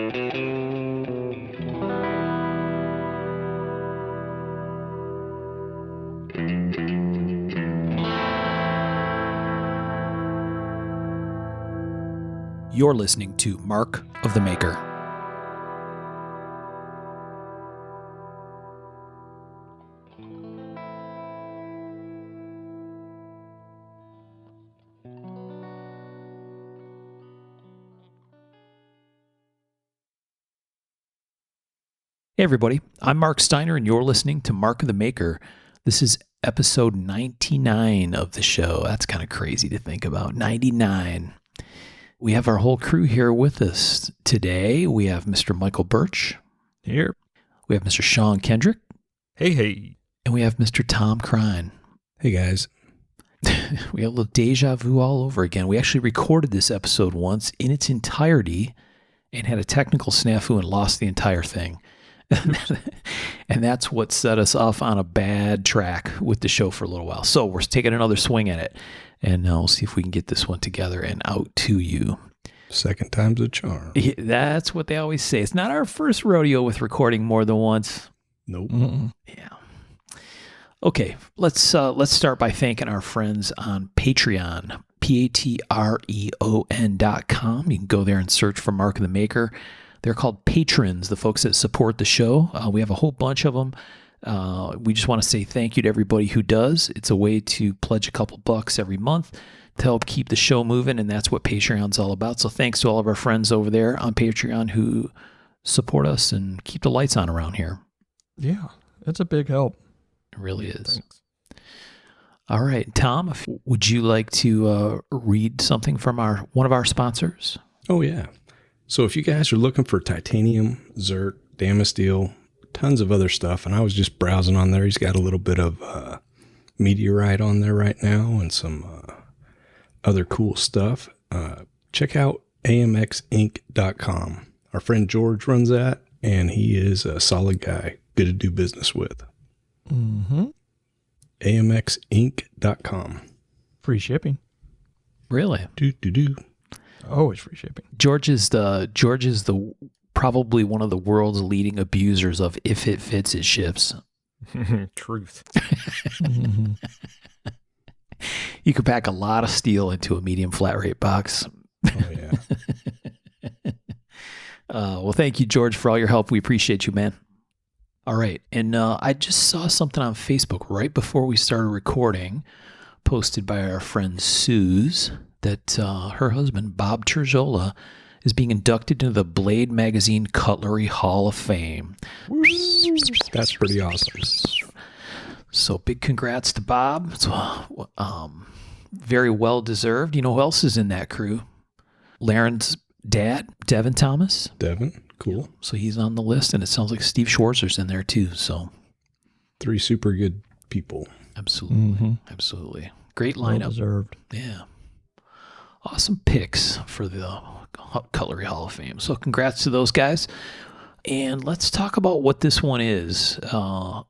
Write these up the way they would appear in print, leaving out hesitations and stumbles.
You're listening to Mark of the Maker. Hey everybody, I'm Mark Steiner and you're listening to Mark of the Maker. This is episode 99 of the show. That's kind of crazy to think about. 99. We have our whole crew here with us today. We have Mr. Michael Birch. Here. We have Mr. Sean Kendrick. Hey, hey. And we have Mr. Tom Crine. Hey, guys. We have a little deja vu all over again. We actually recorded this episode once in its entirety and had a technical snafu and lost the entire thing. And that's what set us off on a bad track with the show for a little while. So we're taking another swing at it, and we'll see if we can get this one together and out to you. Second time's a charm. Yeah, that's what they always say. It's not our first rodeo with recording more than once. Nope. Mm-mm. Yeah. Okay, let's start by thanking our friends on Patreon, patreon.com. You can go there and search for Mark of the Maker. They're called patrons, the folks that support the show. We have a whole bunch of them. We just want to say thank you to everybody who does. It's a way to pledge a couple bucks every month to help keep the show moving, and that's what Patreon's all about. So thanks to all of our friends over there on Patreon who support us and keep the lights on around here. Yeah, it's a big help. It really is. Thanks. All right, Tom, would you like to read something from one of our sponsors? Oh, yeah. So if you guys are looking for titanium, zirc, damasteel, tons of other stuff, and I was just browsing on there. He's got a little bit of meteorite on there right now and some other cool stuff. Check out amxinc.com. Our friend George runs that, and he is a solid guy, good to do business with. Mm-hmm. amxinc.com. Free shipping. Really? Do. Always free shipping. George is the probably one of the world's leading abusers of if it fits, it ships. Truth. Mm-hmm. You could pack a lot of steel into a medium flat rate box. Oh, yeah. Well, thank you, George, for all your help. We appreciate you, man. All right. And I just saw something on Facebook right before we started recording, posted by our friend Suze, that her husband, Bob Terzola, is being inducted into the Blade Magazine Cutlery Hall of Fame. That's pretty awesome. So big congrats to Bob. It's very well deserved. You know who else is in that crew? Laren's dad, Devin Thomas. Devin, cool. So he's on the list, and it sounds like Steve Schwarzer's in there too. So 3 super good people. Absolutely. Mm-hmm. Absolutely. Great lineup. Well deserved. Yeah. Awesome picks for the Cutlery Hall of Fame. So congrats to those guys. And let's talk about what this one is. I'm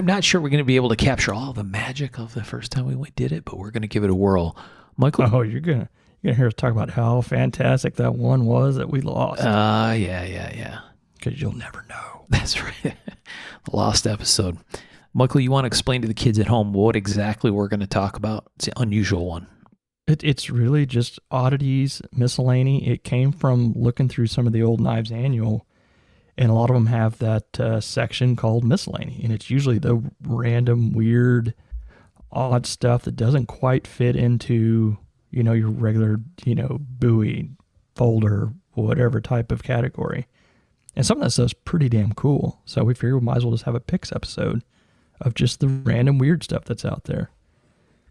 not sure we're going to be able to capture all the magic of the first time we did it, but we're going to give it a whirl. Michael? Oh, you're gonna hear us talk about how fantastic that one was that we lost. Yeah. Because you'll never know. That's right. The lost episode. Michael, you want to explain to the kids at home what exactly we're going to talk about? It's an unusual one. It's really just oddities, miscellany. It came from looking through some of the old Knives Annual, and a lot of them have that section called miscellany, and it's usually the random, weird, odd stuff that doesn't quite fit into, your regular, Bowie, folder, whatever type of category. And some of that stuff's pretty damn cool. So we figured we might as well just have a picks episode of just the random weird stuff that's out there.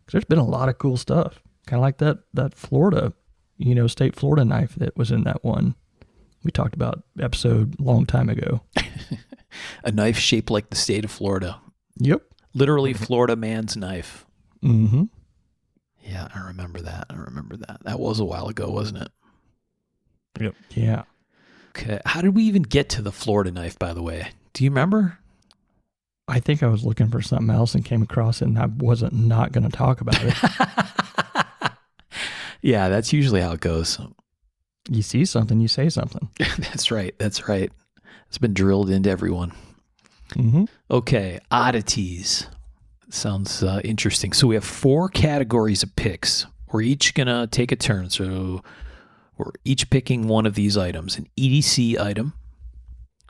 Because there's been a lot of cool stuff. Kind of like that Florida, state Florida knife that was in that one we talked about episode a long time ago. A knife shaped like the state of Florida. Yep. Literally Florida man's knife. Mm-hmm. Yeah, I remember that. That was a while ago, wasn't it? Yep. Yeah. Okay. How did we even get to the Florida knife, by the way? Do you remember? I think I was looking for something else and came across it, and I wasn't not going to talk about it. Yeah, that's usually how it goes. You see something, you say something. That's right. That's right. It's been drilled into everyone. Mm-hmm. Okay, oddities. Sounds interesting. So we have 4 categories of picks. We're each going to take a turn. So we're each picking one of these items, an EDC item,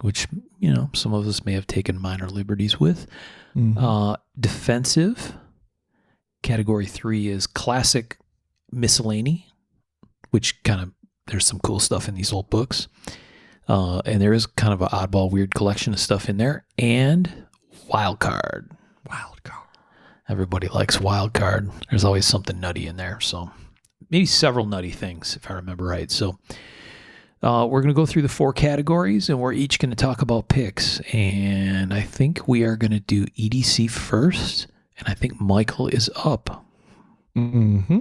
which, some of us may have taken minor liberties with. Mm-hmm. Defensive. Category 3 is classic miscellany, which kind of, there's some cool stuff in these old books. And there is kind of an oddball, weird collection of stuff in there. And wild card. Wild card. Everybody likes wild card. There's always something nutty in there. So maybe several nutty things, if I remember right. So we're going to go through the 4 categories, and we're each going to talk about picks. And I think we are going to do EDC first. And I think Michael is up. Mm-hmm.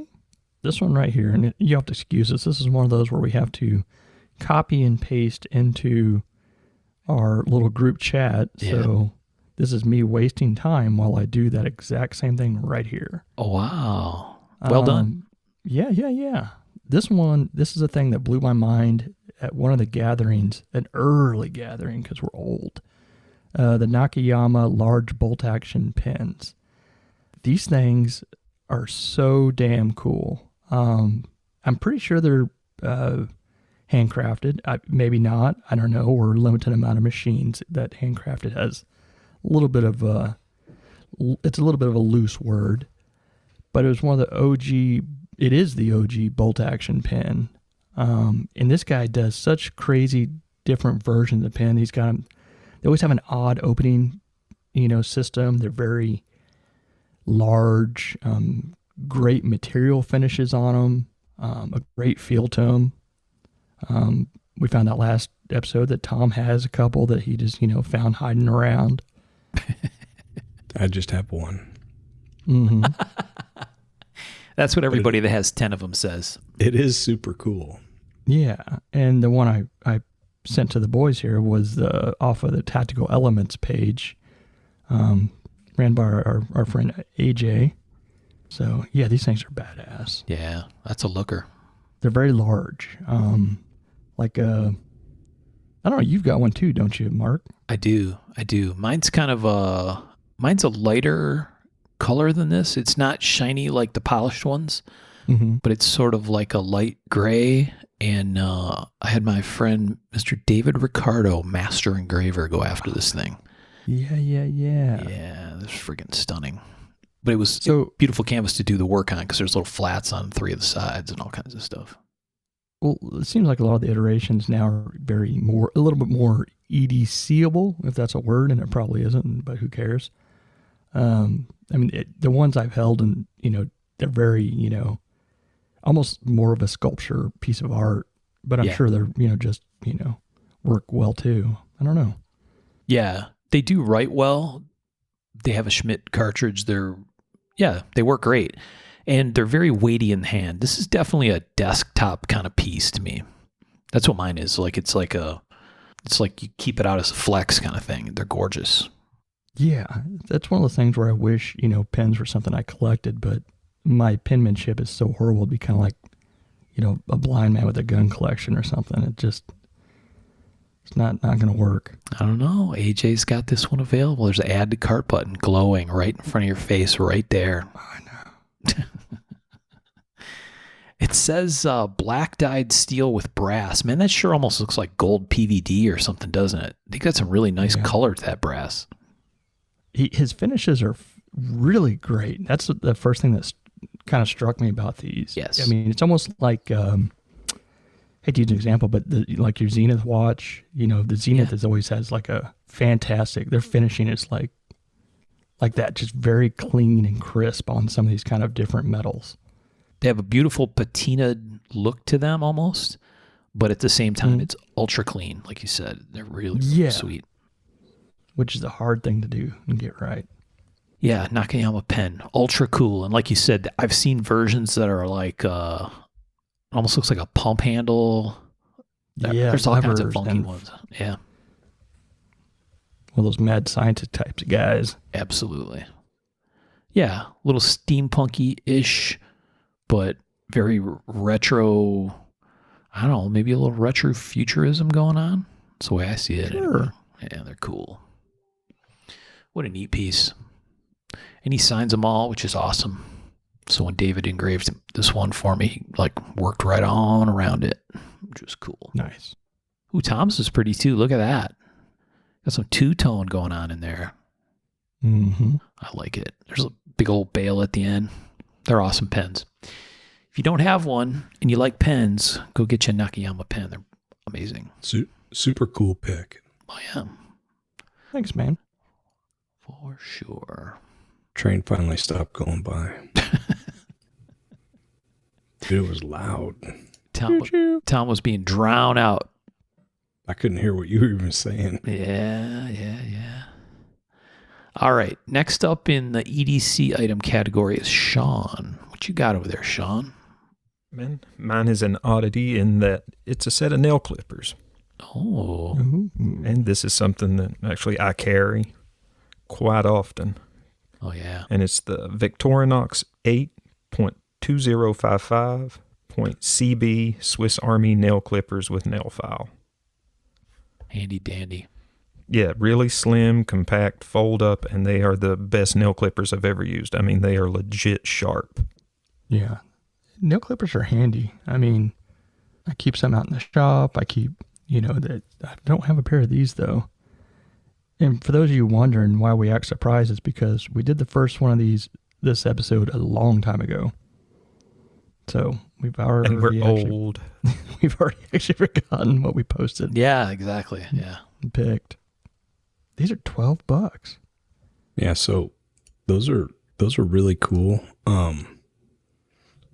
This one right here, and you have to excuse us. This is one of those where we have to copy and paste into our little group chat. Yeah. So this is me wasting time while I do that exact same thing right here. Oh, wow. Well done. Yeah. This is a thing that blew my mind at one of the gatherings, an early gathering because we're old. The Nakayama large bolt action pens. These things are so damn cool. I'm pretty sure they're handcrafted. Maybe not. I don't know. Or limited amount of machines that handcrafted has a little bit of it's a little bit of a loose word, but it was one of the OG. It is the OG bolt action pen. And this guy does such crazy different versions of pen. He's got them. They always have an odd opening, system. They're very large, great material finishes on them, a great feel to them. We found out last episode that Tom has a couple that he just, found hiding around. I just have one. Mm-hmm. That's what everybody that has 10 of them says. It is super cool. Yeah, and the one I sent to the boys here was off of the Tactical Elements page, ran by our friend AJ. So, yeah, these things are badass. Yeah, that's a looker. They're very large. I don't know, you've got one too, don't you, Mark? I do. Mine's kind of mine's a lighter color than this. It's not shiny like the polished ones, but it's sort of like a light gray. And I had my friend, Mr. David Ricardo, master engraver, go after this thing. Yeah. Yeah, this is freaking stunning. But it was beautiful canvas to do the work on because there's little flats on 3 of the sides and all kinds of stuff. Well, it seems like a lot of the iterations now are a little bit more EDCable, if that's a word, and it probably isn't, but who cares? The ones I've held, and they're very, almost more of a sculpture piece of art, but I'm sure they're, work well too. I don't know. Yeah, they do write well. They have a Schmidt cartridge. They work great. And they're very weighty in the hand. This is definitely a desktop kind of piece to me. That's what mine is. It's like you keep it out as a flex kind of thing. They're gorgeous. Yeah, that's one of the things where I wish, pens were something I collected, but my penmanship is so horrible to be kind of like, a blind man with a gun collection or something. It's not going to work. I don't know. AJ's got this one available. There's an add to cart button glowing right in front of your face right there. I know. It says black dyed steel with brass. Man, that sure almost looks like gold PVD or something, doesn't it? I think that's some really nice color to that brass. His finishes are really great. That's the first thing that's kind of struck me about these. Yes. I mean, it's almost like, I hate to use an example, but like your Zenith watch, the Zenith is always has like a fantastic, their finishing is like that, just very clean and crisp on some of these kind of different metals. They have a beautiful patina look to them almost, but at the same time, it's ultra clean. Like you said, they're really, really sweet. Which is a hard thing to do and get right. Yeah, Nakayama pen, ultra cool. And like you said, I've seen versions that are like, almost looks like a pump handle. There's all kinds of funky ones. Yeah. One of those mad scientist types of guys. Absolutely. Yeah, a little steampunky-ish, but very retro. I don't know, maybe a little retro futurism going on. That's the way I see it. Sure. Anyway. Yeah, they're cool. What a neat piece. And he signs them all, which is awesome. So when David engraved this one for me, he like worked right on around it, which was cool. Nice. Ooh, Tom's is pretty too. Look at that. Got some two-tone going on in there. Mm-hmm. I like it. There's a big old bail at the end. They're awesome pens. If you don't have one and you like pens, go get you a Nakayama pen. They're amazing. Super cool pick. I am. Thanks, man. For sure. Train finally stopped going by. Dude, it was loud. Tom was being drowned out. I couldn't hear what you were even saying. Yeah. All right. Next up in the EDC item category is Sean. What you got over there, Sean? Man, mine is an oddity in that it's a set of nail clippers. Oh. Ooh. And this is something that actually I carry quite often. Oh, yeah. And it's the Victorinox 8.2055.CB Swiss Army nail clippers with nail file. Handy dandy. Yeah, really slim, compact, fold up, and they are the best nail clippers I've ever used. I mean, they are legit sharp. Yeah. Nail clippers are handy. I mean, I keep some out in the shop. I don't have a pair of these though. And for those of you wondering why we act surprised, is because we did the first one of this episode a long time ago. So we've already old. We've already actually forgotten what we posted. Yeah, exactly. Yeah. And picked. These are $12. Yeah, so those are really cool.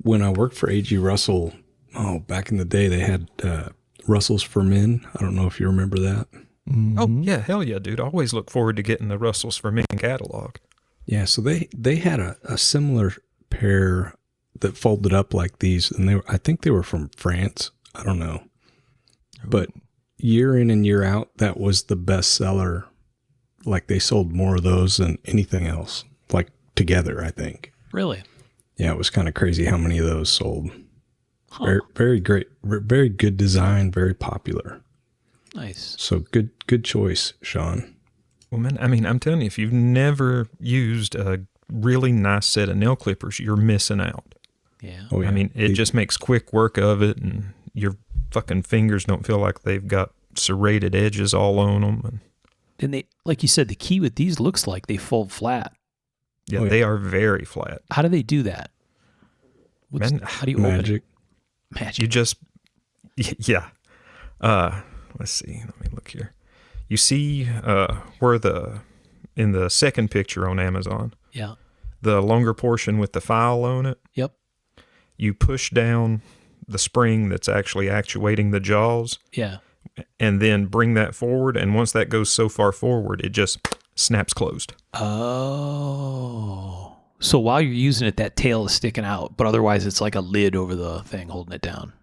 When I worked for A.G. Russell, back in the day, they had Russells for Men. I don't know if you remember that. Mm-hmm. Oh, yeah, hell yeah, dude. I always look forward to getting the Russells for Men catalog. Yeah, so they had a similar pair that folded up like these, and I think they were from France. I don't know. But year in and year out, that was the best seller. Like they sold more of those than anything else, like together, I think. Really? Yeah, it was kind of crazy how many of those sold. Huh. Very, very great, very good design, very popular. Nice. So good choice, Sean. Well, man, I mean, I'm telling you, if you've never used a really nice set of nail clippers, you're missing out. Yeah. Oh, yeah. I mean, it just makes quick work of it, and your fucking fingers don't feel like they've got serrated edges all on them. And they, like you said, the key with these looks like they fold flat. Yeah, Oh, yeah. they are very flat. How do they do that? Man, How do you open Magic. it? Magic. You just, yeah. Let's see. Let me look here. You see where in the second picture on Amazon, Yeah. the longer portion with the file on it, Yep. you push down the spring that's actually actuating the jaws Yeah. and then bring that forward. And once that goes so far forward, it just snaps closed. Oh. So while you're using it, that tail is sticking out, but otherwise it's like a lid over the thing holding it down.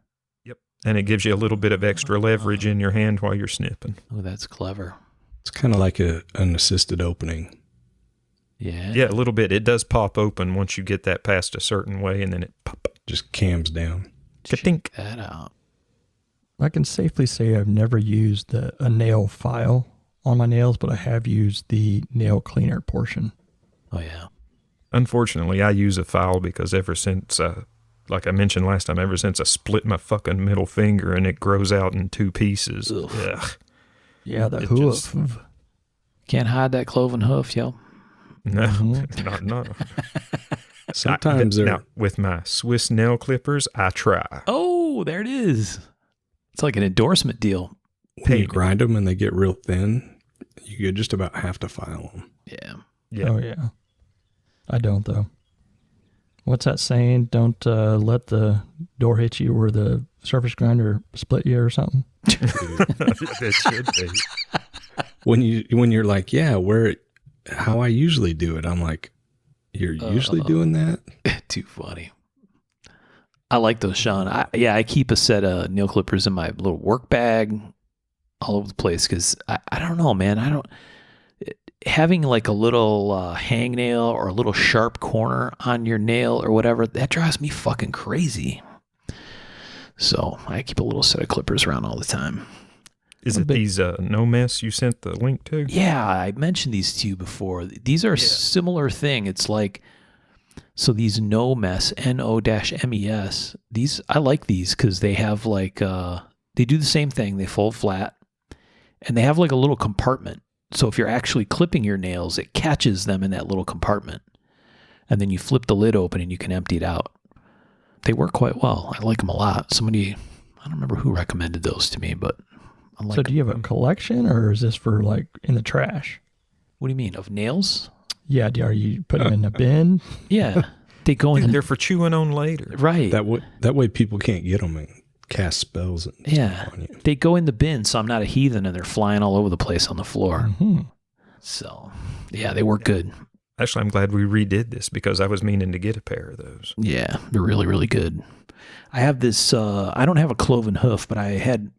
Yep. And it gives you a little bit of extra leverage in your hand while you're snipping. Oh, that's clever. It's kind of like an assisted opening. Yeah. Yeah, a little bit. It does pop open once you get that past a certain way, and then it pop. Just cams down. Ka-tink. Check that out. I can safely say I've never used a nail file on my nails, but I have used the nail cleaner portion. Oh, yeah. Unfortunately, I use a file because ever since, like I mentioned last time, ever since I split my fucking middle finger and it grows out in two pieces. Ugh. Ugh. Yeah, the It hoof. just- Can't hide that cloven hoof, yo. No, Mhm. no. Sometimes they're Now, with my Swiss nail clippers, I try. Oh, there it is. It's like an endorsement deal. when you me. grind them and they get real thin, you just about have to file them. Yeah. Yeah. Oh, yeah. I don't, though. What's that saying? Don't let the door hit you or the surface grinder split you or something? It should be. When you're like, yeah, how I usually do it, I'm like, you're usually doing that? Too funny. I like those, Sean. I keep a set of nail clippers in my little work bag all over the place because I don't know, man. Having like a little hangnail or a little sharp corner on your nail or whatever, that drives me fucking crazy. So I keep a little set of clippers around all the time. Is it these no mess you sent the link to? Yeah, I mentioned these to you before. These are a similar thing. It's like, so these no mess, NO-MES, these, I like these because they have like, they do the same thing. They fold flat and they have like a little compartment. So if you're actually clipping your nails, it catches them in that little compartment. And then you flip the lid open and you can empty it out. They work quite well. I like them a lot. Somebody, I don't remember who recommended those to me, but I like So do you have a collection, or is this for like in the trash? What do you mean, of nails? Yeah, are you putting them in a bin? Yeah. They go in. They're for chewing on later. Right. That way people can't get them and cast spells and stuff on you. They go in the bin, so I'm not a heathen and they're flying all over the place on the floor. Mm-hmm. So, yeah, they work good. Actually, I'm glad we redid this because I was meaning to get a pair of those. Yeah, they're really, really good. I have this, I don't have a cloven hoof, but I had,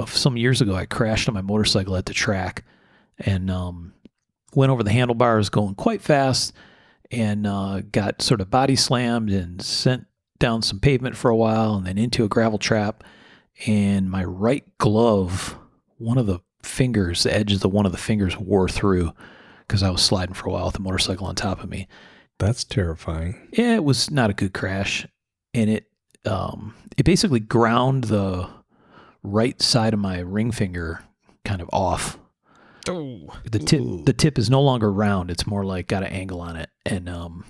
some years ago, I crashed on my motorcycle at the track and went over the handlebars going quite fast and got sort of body slammed and sent down some pavement for a while and then into a gravel trap. And my right glove, one of the fingers, the edge of one of the fingers wore through because I was sliding for a while with the motorcycle on top of me. That's terrifying. Yeah, it was not a good crash. And it basically ground the right side of my ring finger kind of off. Oh, The tip is no longer round. It's more like got an angle on it. And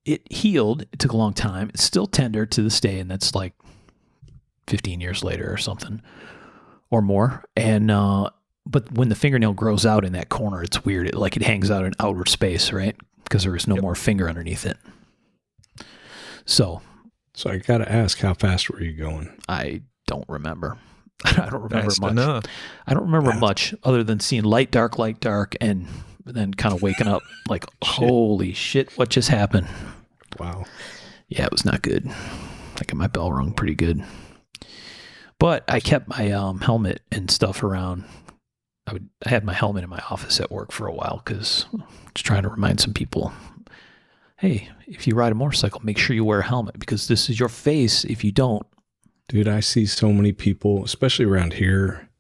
it healed. It took a long time. It's still tender to this day, and that's like 15 years later or something or more. And but when the fingernail grows out in that corner, it's weird. It hangs out in outer space, right? Because there is no more finger underneath it. So I got to ask, how fast were you going? I don't remember. I don't remember fast much. enough. I don't remember much other than seeing light, dark, and then kind of waking up like, holy shit, what just happened? Wow. Yeah, it was not good. I got my bell rung pretty good. But I kept my helmet and stuff around. I had my helmet in my office at work for a while because I was trying to remind some people, hey, if you ride a motorcycle, make sure you wear a helmet because this is your face if you don't. Dude, I see so many people, especially around here,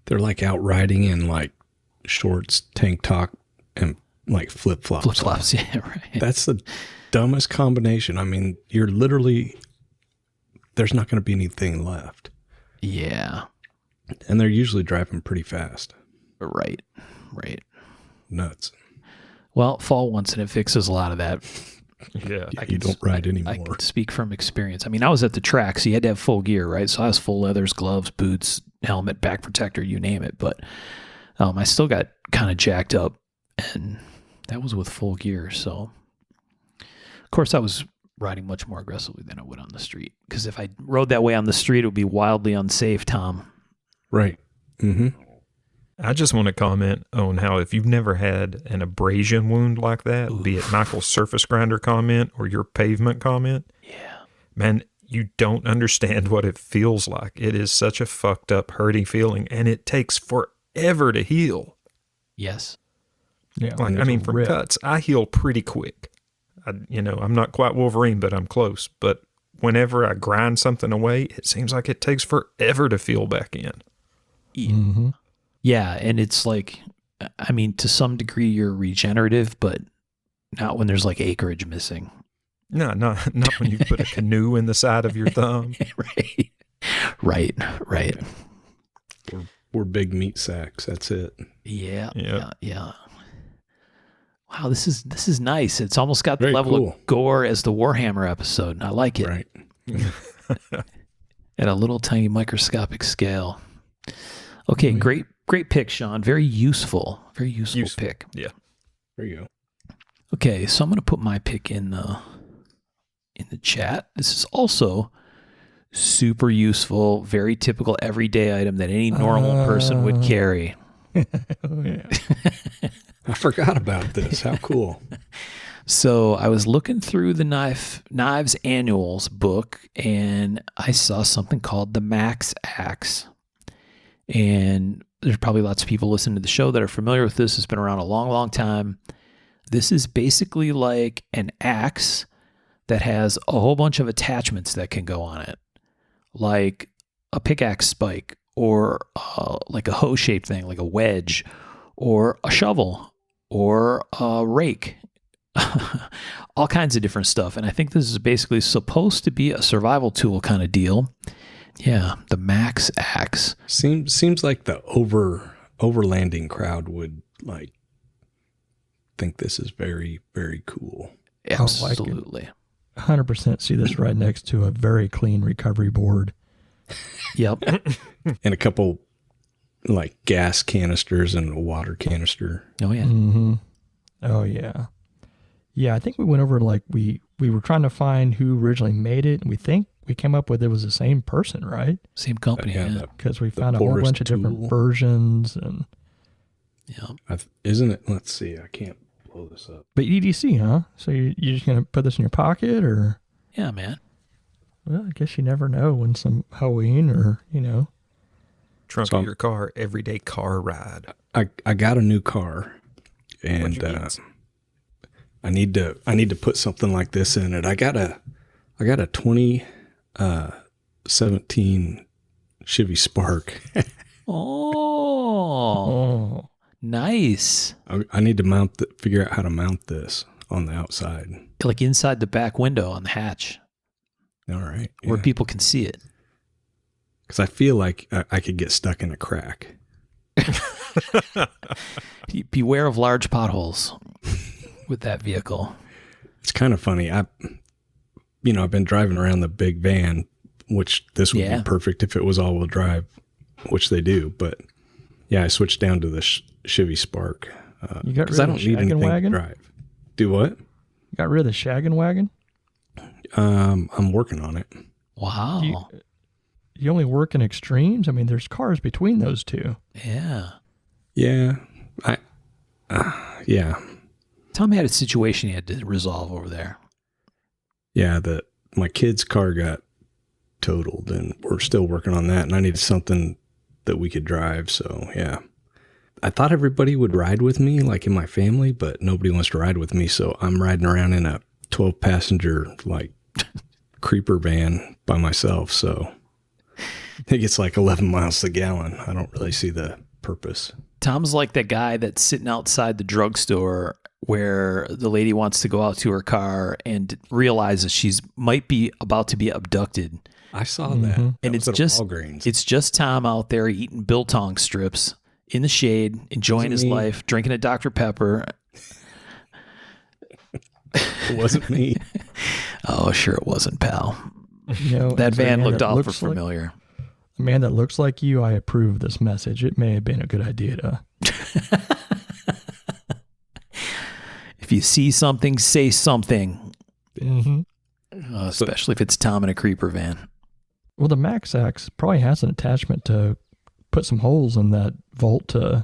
they're like out riding in like shorts, tank top, and like flip-flops. Flip-flops, yeah, right. That's the dumbest combination. I mean, you're literally, there's not going to be anything left. Yeah. And they're usually driving pretty fast. Right. Nuts. Well, fall once and it fixes a lot of that. Yeah. You don't ride anymore. I can speak from experience. I mean, I was at the track, so you had to have full gear, right? So I was full leathers, gloves, boots, helmet, back protector, you name it. But I still got kind of jacked up, and that was with full gear. So, of course, I was riding much more aggressively than I would on the street. Because if I rode that way on the street, it would be wildly unsafe, Tom. Right. Mm-hmm. I just want to comment on how if you've never had an abrasion wound like that, be it Michael's surface grinder comment or your pavement comment, man, you don't understand what it feels like. It is such a fucked up, hurting feeling, and it takes forever to heal. Yes. Yeah. Like, I mean, from cuts, I heal pretty quick. I'm not quite Wolverine, but I'm close. But whenever I grind something away, it seems like it takes forever to feel back in. Mm-hmm. Yeah, and it's like, I mean, to some degree you're regenerative, but not when there's like acreage missing. No, not when you put a canoe in the side of your thumb. Right. We're big meat sacks. That's it. Yeah. Yep. Yeah. Wow, this is nice. It's almost got the Very level cool. of gore as the Warhammer episode. I like it. Right. At a little tiny microscopic scale. Okay, great pick, Sean. Very useful pick. Yeah. There you go. Okay, so I'm going to put my pick in the chat. This is also super useful, very typical everyday item that any normal person would carry. Oh, yeah. I forgot about this. How cool. So I was looking through the Knives Annuals book, and I saw something called the Max Axe. And there's probably lots of people listening to the show that are familiar with this. It's been around a long, long time. This is basically like an axe that has a whole bunch of attachments that can go on it. like a pickaxe spike, or like a hoe-shaped thing, like a wedge, or a shovel, or a rake. All kinds of different stuff. And I think this is basically supposed to be a survival tool kind of deal. Yeah, the Max Axe. Seems like the overlanding crowd would like think this is very, very cool. Absolutely. 100% see this right next to a very clean recovery board. Yep. And a couple like gas canisters and a water canister. Oh, yeah. Mm-hmm. Oh, yeah. Yeah, I think we went over, like, we were trying to find who originally made it, and we think we came up with it was the same person, right? Same company. Yeah. Because we found a whole bunch of different versions. And Yeah. Isn't it? Let's see. I can't blow this up. But EDC, huh? So you're just going to put this in your pocket, or? Yeah, man. Well, I guess you never know when some Halloween or, Trunk of your car, everyday car ride. I got a new car, and I need to put something like this in it. I got a 2017 Chevy Spark. Oh, nice. I need to figure out how to mount this on the outside. Like inside the back window on the hatch. All right. Where people can see it. Because I feel like I could get stuck in a crack. Beware of large potholes with that vehicle. It's kind of funny. I've been driving around the big van, which this would be perfect if it was all-wheel drive, which they do. But yeah, I switched down to the Chevy Spark because I don't need anything to drive. Do what? You got rid of the shaggin' wagon? I'm working on it. Wow. You only work in extremes? I mean, there's cars between those two. Yeah. Yeah. Yeah. Tom had a situation he had to resolve over there. Yeah, my kid's car got totaled, and we're still working on that, and I needed something that we could drive, so yeah. I thought everybody would ride with me, like in my family, but nobody wants to ride with me, so I'm riding around in a 12-passenger, like, creeper van by myself, so it gets like 11 miles a gallon. I don't really see the purpose. Tom's like that guy that's sitting outside the drugstore where the lady wants to go out to her car and realizes she's might be about to be abducted. I saw that. And it's just Tom out there eating biltong strips in the shade, enjoying his life, drinking a Dr. Pepper. It wasn't me. Oh, sure it wasn't, pal. That van looked awful familiar. A man that looks like you, I approve this message. It may have been a good idea to... If you see something, say something. Mm-hmm. Especially if it's Tom in a creeper van. Well, the Max Axe probably has an attachment to put some holes in that vault to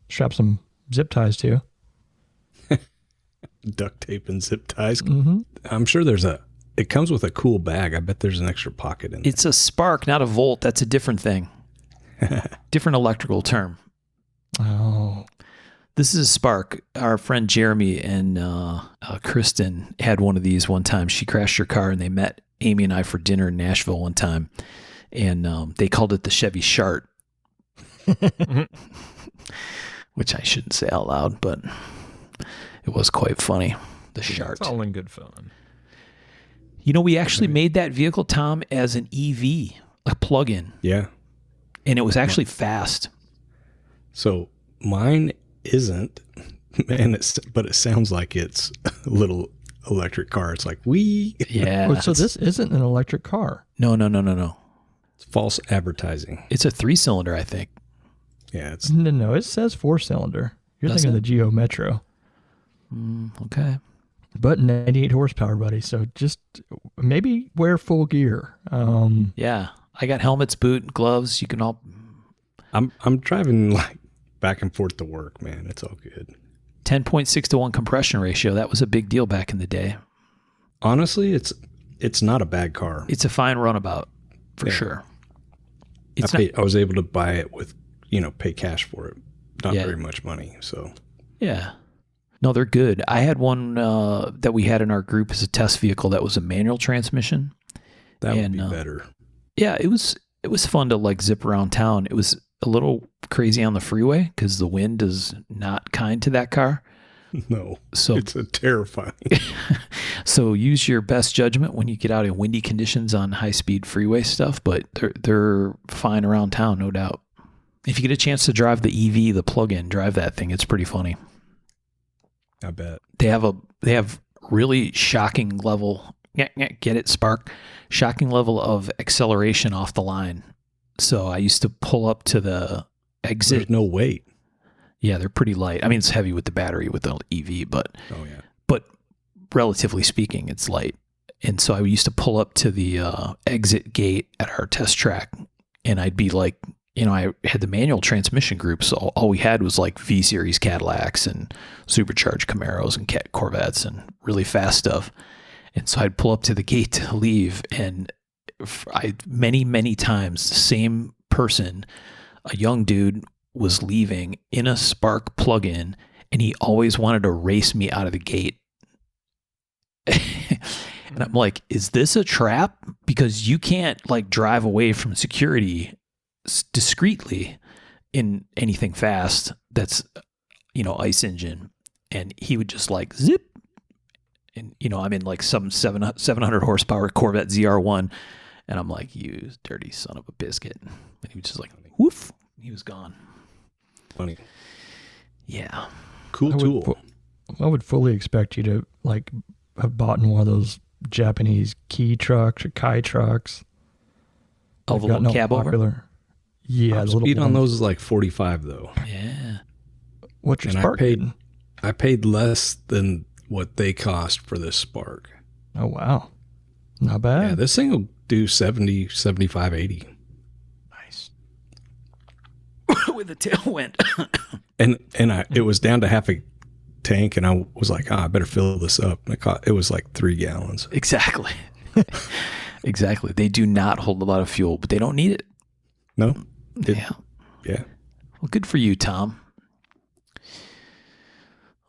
strap some zip ties to. Duct tape and zip ties. Mm-hmm. I'm sure it comes with a cool bag. I bet there's an extra pocket in it. It's a spark, not a volt. That's a different thing. Different electrical term. Oh. This is a spark. Our friend Jeremy and Kristen had one of these one time. She crashed her car and they met Amy and I for dinner in Nashville one time. And they called it the Chevy Shart. Which I shouldn't say out loud, but it was quite funny. The Shart. It's all in good fun. We actually made that vehicle, Tom, as an EV, a plug-in. Yeah. And it was actually fast. So mine isn't, but it sounds like it's a little electric car. It's like, wee. Yeah. Oh, so this isn't an electric car? No. It's false advertising. It's a 3-cylinder, I think. Yeah. No, it says 4-cylinder. You're thinking of the Geo Metro. Okay. But 98 horsepower, buddy. So just maybe wear full gear. Yeah. I got helmets, boot, gloves. You can all... I'm driving like back and forth to work, man. It's all good. 10.6 to 1 compression ratio. That was a big deal back in the day. Honestly, it's not a bad car. It's a fine runabout for sure. I was able to buy it with, pay cash for it. Not very much money. So yeah. No, they're good. I had one that we had in our group as a test vehicle that was a manual transmission. That would be better. Yeah, it was fun to like zip around town. It was a little crazy on the freeway because the wind is not kind to that car. No, So it's a terrifying. so use your best judgment when you get out in windy conditions on high speed freeway stuff, but they're fine around town, no doubt. If you get a chance to drive the EV, the plug-in, drive that thing. It's pretty funny. I bet. They have really shocking level, get it, Spark? Shocking level of acceleration off the line. So I used to pull up to the exit. There's no weight. Yeah, they're pretty light. I mean, it's heavy with the battery with the EV, but Oh yeah. but relatively speaking, it's light. And so I used to pull up to the exit gate at our test track, and I'd be like, I had the manual transmission group, so all we had was like V-Series Cadillacs and supercharged Camaros and Corvettes and really fast stuff. And so I'd pull up to the gate to leave, and many times, the same person, a young dude, was leaving in a Spark plug-in, and he always wanted to race me out of the gate. And I'm like, is this a trap? Because you can't like drive away from security discreetly in anything fast that's, ICE engine. And he would just like zip. And, I'm in like some 700 horsepower Corvette ZR1. And I'm like, you dirty son of a biscuit. And he was just like, woof. He was gone. Funny. Yeah. Cool tool. I would fully expect you to like have bought in one of those Japanese key trucks or Kai trucks. Oh, the little cab over? Yeah. Top the little speed on ones. those is like 45 though. Yeah. What's your And Spark? I paid less than what they cost for this Spark. Oh, wow. Not bad. Yeah, this thing will do 70, 75, 80. Nice. With the tailwind. And it was down to half a tank, and I was like, I better fill this up. And it was like 3 gallons. Exactly. Exactly. They do not hold a lot of fuel, but they don't need it. No? Yeah. Yeah. Well, good for you, Tom.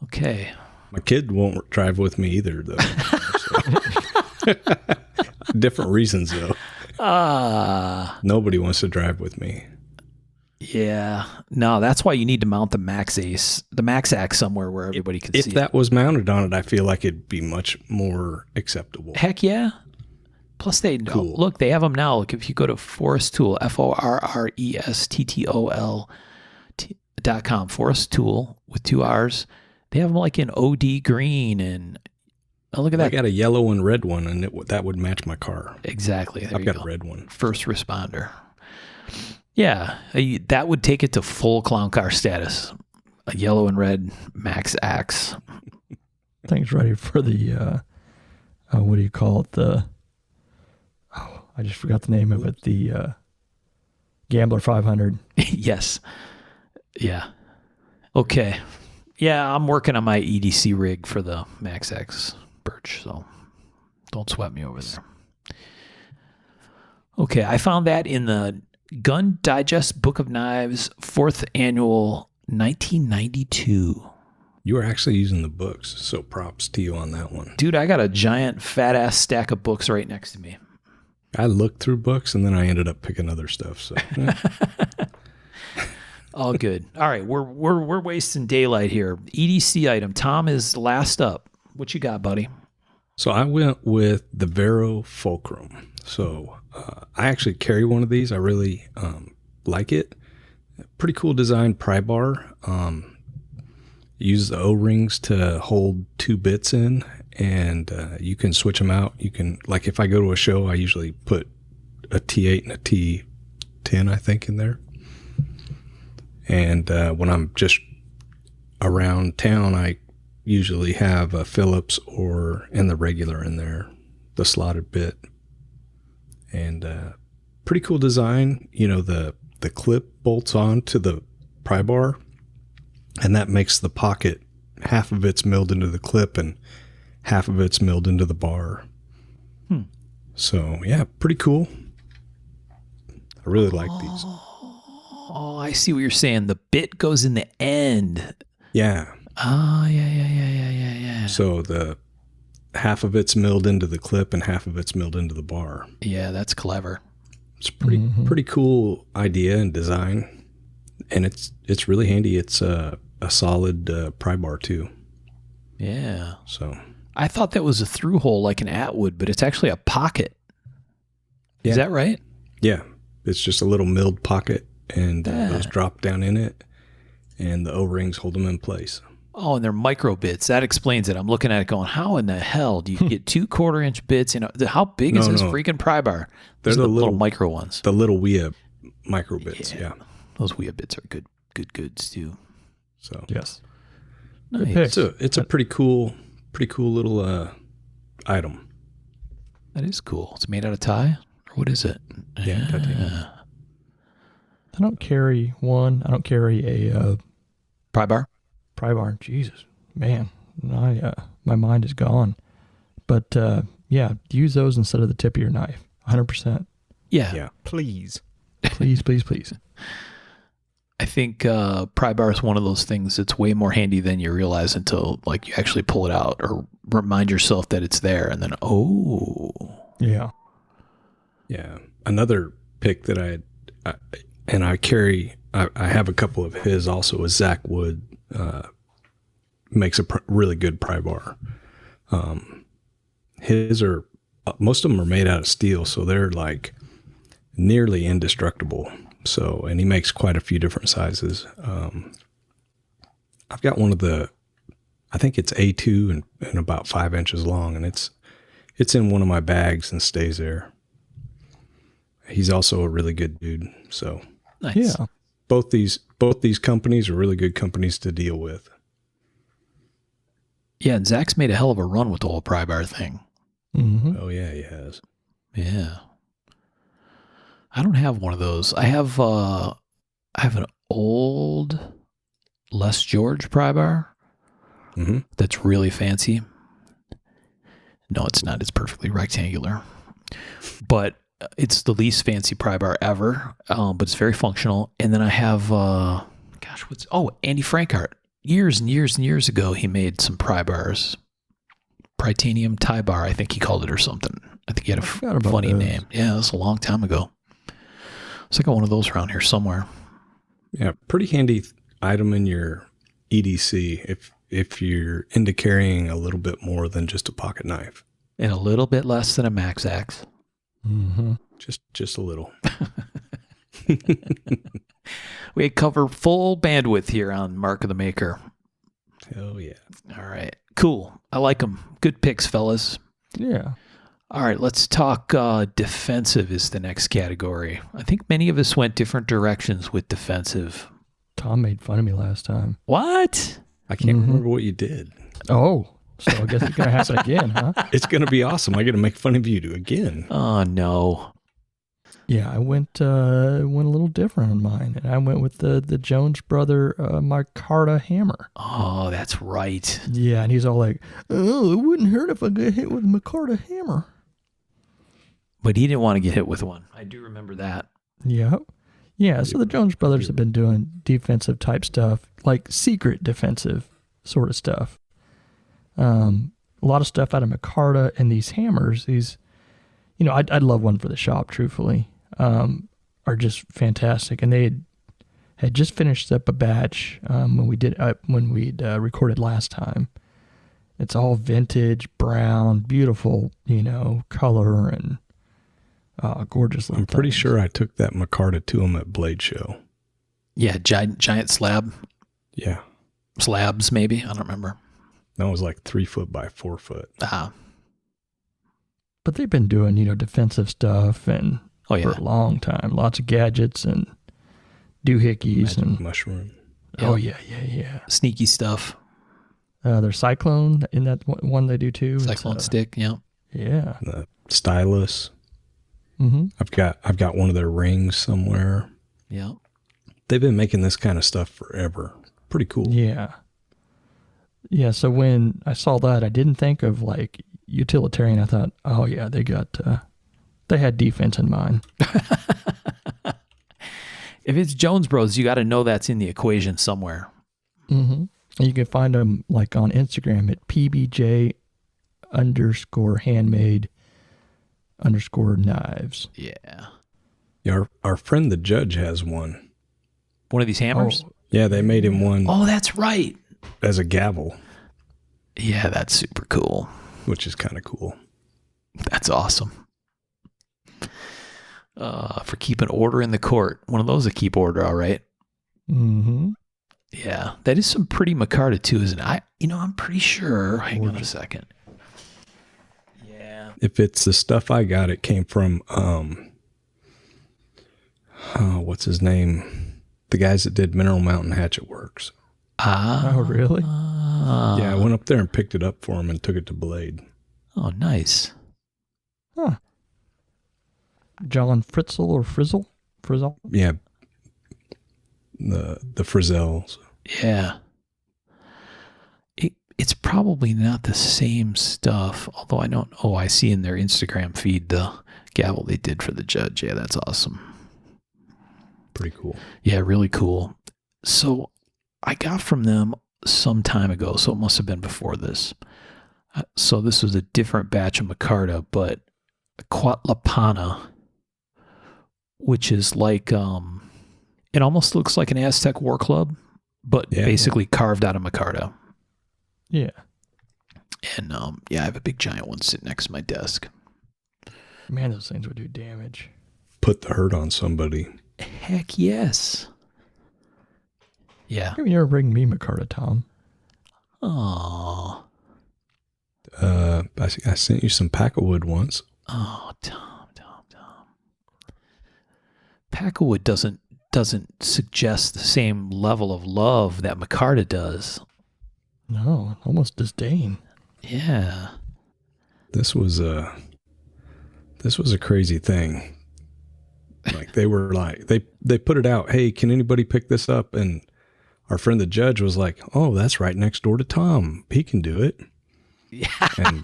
Okay. My kid won't drive with me either, though. Different reasons, though. Nobody wants to drive with me. Yeah. No, that's why you need to mount the Max Ace somewhere where everybody can see If that was mounted on it, I feel like it'd be much more acceptable. Heck yeah. Plus, they Cool. look, they have them now. Like if you go to Forest Tool, FORRESTTOL.com, Forest Tool with 2 R's. They have them like in OD green and look at I that. got a yellow and red one, and that would match my car. Exactly. There I've you got go. a red one. First responder. Yeah, that would take it to full clown car status. A yellow and red Max Axe. Thing's ready for the, what do you call it? I just forgot the name of it. The Gambler 500. Yes. Yeah. Okay. Yeah, I'm working on my EDC rig for the Max X Birch, so don't sweat me over there. Okay, I found that in the Gun Digest Book of Knives, 4th annual, 1992. You were actually using the books, so props to you on that one. Dude, I got a giant fat ass stack of books right next to me. I looked through books, and then I ended up picking other stuff. So All good. All right, we're wasting daylight here. EDC item. Tom is last up. What you got, buddy? So I went with the Vero Fulcrum. So I actually carry one of these. I really like it. Pretty cool design pry bar. Use the O-rings to hold 2 bits in, and you can switch them out. You can, like if I go to a show, I usually put a T8 and a T10, I think, in there. And when I'm just around town, I usually have a Phillips and the regular in there, the slotted bit. And pretty cool design. The clip bolts on to the pry bar, and that makes the pocket, half of it's milled into the clip and half of it's milled into the bar. So, yeah, pretty cool. I really like these. Oh, I see what you're saying. The bit goes in the end. Yeah. Oh, yeah. So the half of it's milled into the clip and half of it's milled into the bar. Yeah, that's clever. It's pretty cool idea and design, and it's really handy. It's a solid pry bar too. Yeah. So I thought that was a through hole like an Atwood, but it's actually a pocket. Is that right? yeah, it's just a little milled pocket, and those drop down in it, and the O-rings hold them in place. Oh, and they're micro bits. That explains it. I'm looking at it going, how in the hell do you get 2 1/4-inch bits? How big is this freaking pry bar? They're Those are the little micro ones. The little WIA micro bits, yeah. Those WIA bits are goods too. So Yes. Nice. it's a pretty cool little item. That is cool. It's made out of tie? Or what is it? Yeah, titanium. I don't carry one. I don't carry a Pry bar? pry bar. Jesus, man, my mind is gone. But yeah, use those instead of the tip of your knife. 100%. Yeah. Please. Please, please, please. I think pry bar is one of those things that's way more handy than you realize until like you actually pull it out or remind yourself that it's there, and then Yeah. Yeah. Another pick that I carry, I have a couple of his also, is Zach Wood. Makes a really good pry bar. His are, most of them are made out of steel, so they're like nearly indestructible. So, and he makes quite a few different sizes. I've got one of I think it's A2 and about 5 inches long, and it's in one of my bags and stays there. He's also a really good dude. So nice. Yeah. both these companies are really good companies to deal with. Yeah, and Zach's made a hell of a run with the whole pry bar thing. Mm-hmm. Oh yeah, he has. Yeah. I don't have one of those. I have an old Les George pry bar that's really fancy. No, it's not. It's perfectly rectangular. But it's the least fancy pry bar ever, but it's very functional. And then I have, Andy Frankart. Years and years and years ago, he made some pry bars. Prytanium tie bar, I think he called it, or something. I think he had a funny name. Yeah, that was a long time ago. So I got one of those around here somewhere. Yeah, pretty handy item in your EDC if you're into carrying a little bit more than just a pocket knife. And a little bit less than a Max Axe. Mm-hmm. Just a little. We cover full bandwidth here on Mark of the Maker. Hell yeah. All right. Cool. I like them. Good picks, fellas. Yeah. All right. Let's talk defensive is the next category. I think many of us went different directions with defensive. Tom made fun of me last time. What? I can't remember what you did. Oh, so I guess it's going to happen again, huh? It's going to be awesome. I get to make fun of you again. Oh, no. Yeah, I went a little different on mine, and I went with the Jones brother micarta hammer. Oh, that's right. Yeah, and he's all like, "Oh, it wouldn't hurt if I got hit with a micarta hammer." But he didn't want to get hit with one. I do remember that. Yeah. Yeah, so the Jones brothers have been doing defensive type stuff, like secret defensive sort of stuff. A lot of stuff out of micarta, and these hammers, I'd love one for the shop, truthfully, are just fantastic. And they had just finished up a batch when we'd recorded last time. It's all vintage, brown, beautiful, color, and gorgeous. I'm pretty sure I took that micarta to him at Blade Show. Yeah, giant slab. Yeah. Slabs, maybe. I don't remember. That was like 3 foot by 4 foot. But they've been doing, defensive stuff and for a long time. Lots of gadgets and doohickeys and mushroom. Yep. Oh yeah. Sneaky stuff. Their Cyclone in that one they do too. Cyclone stick, yeah. Yeah. The stylus. Mm-hmm. I've got one of their rings somewhere. Yeah. They've been making this kind of stuff forever. Pretty cool. Yeah. Yeah. So when I saw that, I didn't think of like utilitarian. I thought, oh yeah, they had defense in mind. If it's Jones Bros, you got to know that's in the equation somewhere. Mm-hmm. And you can find them like on Instagram at PBJ_handmade_knives. Yeah. Yeah, our friend the judge has one. One of these hammers? Oh, Yeah, they made him one Oh, that's right. as a gavel, Yeah, that's super cool. which is kind of cool. That's awesome. For keeping order in the court. One of those that keep order, all right. mm-hmm. Yeah, that is some pretty micarta too, isn't it? I'm pretty sure. Hang on a second. Yeah. If it's the stuff I got, it came from what's his name? The guys that did Mineral Mountain Hatchet Works. Oh, really? Yeah, I went up there and picked it up for him and took it to Blade. Oh, nice. Huh. John Fritzl or Frizzle? Frizzle? Yeah, the Frizzels. Yeah. It's probably not the same stuff, although I don't. Oh, I see in their Instagram feed the gavel they did for the judge. Yeah, that's awesome. Pretty cool. Yeah, really cool. So I got from them some time ago, so it must have been before this. So this was a different batch of micarta, but Quatlapana, which is like, it almost looks like an Aztec war club, but basically carved out of micarta. Yeah. And yeah, I have a big giant one sitting next to my desk. Man, those things would do damage. Put the hurt on somebody. Heck yes. Yeah. You never bring me micarta, Tom. Oh. I sent you some Packawood once. Oh, Tom. Packawood doesn't suggest the same level of love that micarta does. No, almost disdain. Yeah. This was a crazy thing. Like they were like they put it out. Hey, can anybody pick this up? And our friend the judge was like, "Oh, that's right next door to Tom. He can do it." Yeah. And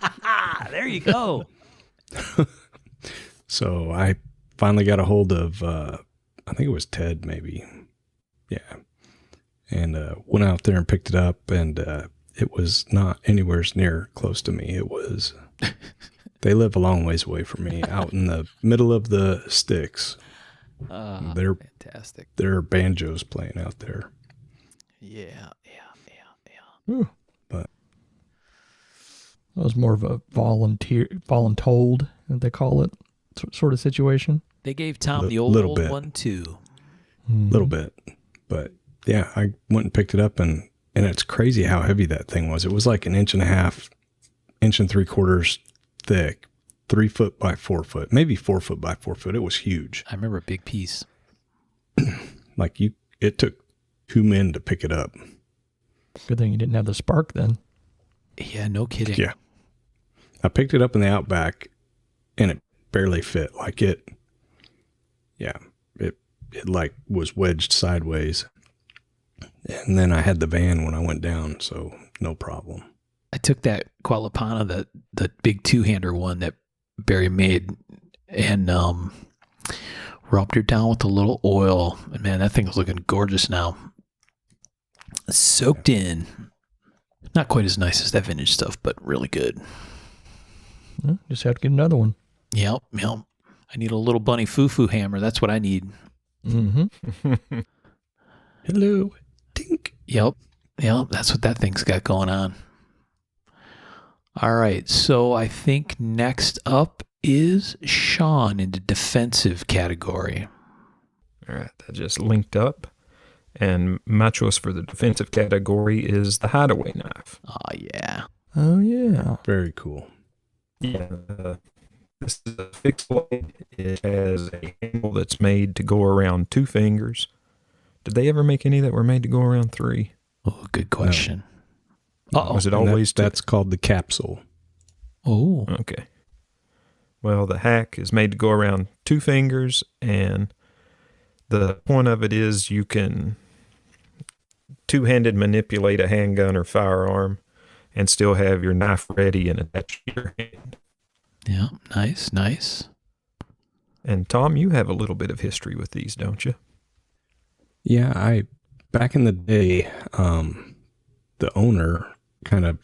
there you go. so I finally got a hold of I think it was Ted, maybe. Yeah. And went out there and picked it up, and it was not anywhere near close to me. It was. They live a long ways away from me, out in the middle of the sticks. They're fantastic. There are banjos playing out there. Yeah. Ooh. But that was more of a voluntold, that they call it, sort of situation. They gave Tom the old bit. one too. A little bit. But yeah, I went and picked it up, and it's crazy how heavy that thing was. It was like 1.5 inches, 1 3/4 thick, 3 foot by 4 foot, maybe 4 foot by 4 foot. It was huge. I remember a big piece. Like it took 2 men to pick it up. Good thing you didn't have the spark then. Yeah, no kidding. Yeah. I picked it up in the Outback, and it barely fit. Like it like was wedged sideways. And then I had the van when I went down, so no problem. I took that Qualipana, the big 2-hander one that Barry made, and rubbed her down with a little oil. And man, that thing is looking gorgeous now. Soaked in. Not quite as nice as that vintage stuff, but really good. Well, just have to get another one. Yep. I need a little bunny foo-foo hammer. That's what I need. Mm-hmm. Hello. Tink. Yep. That's what that thing's got going on. All right. So I think next up is Sean in the defensive category. All right, that just linked up. And my choice for the defensive category is the hideaway knife. Oh, yeah. Oh, yeah. Very cool. Yeah. This is a fixed blade. It has a handle that's made to go around 2 fingers. Did they ever make any that were made to go around 3? Oh, good question. Uh-oh. Was it And always that's called the capsule. Oh. Okay. Well, the hack is made to go around 2 fingers, and the point of it is you can two-handed manipulate a handgun or firearm and still have your knife ready and attached to your hand. Yeah, nice. And Tom, you have a little bit of history with these, don't you? Yeah, back in the day, the owner kind of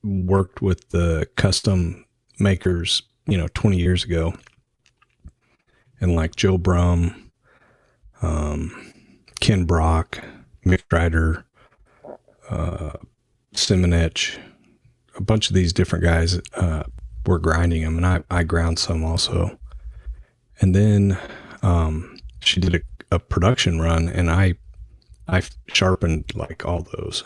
worked with the custom makers, 20 years ago. and like Joe Brum, Ken Brock, Mick Ryder, Simonetch, a bunch of these different guys were grinding them, and I ground some also. And then she did a production run, and I sharpened like all those.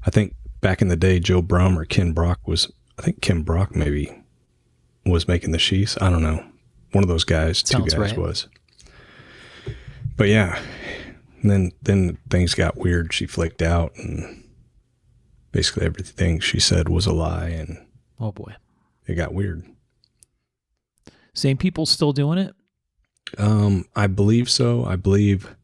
I think back in the day, Joe Brum or Ken Brock I think Ken Brock maybe was making the sheaths. I don't know. One of those guys, Sounds two guys right. was. But yeah, and then things got weird. She flaked out, and basically everything she said was a lie, and Oh boy. it got weird. Same people still doing it? I believe so. I believe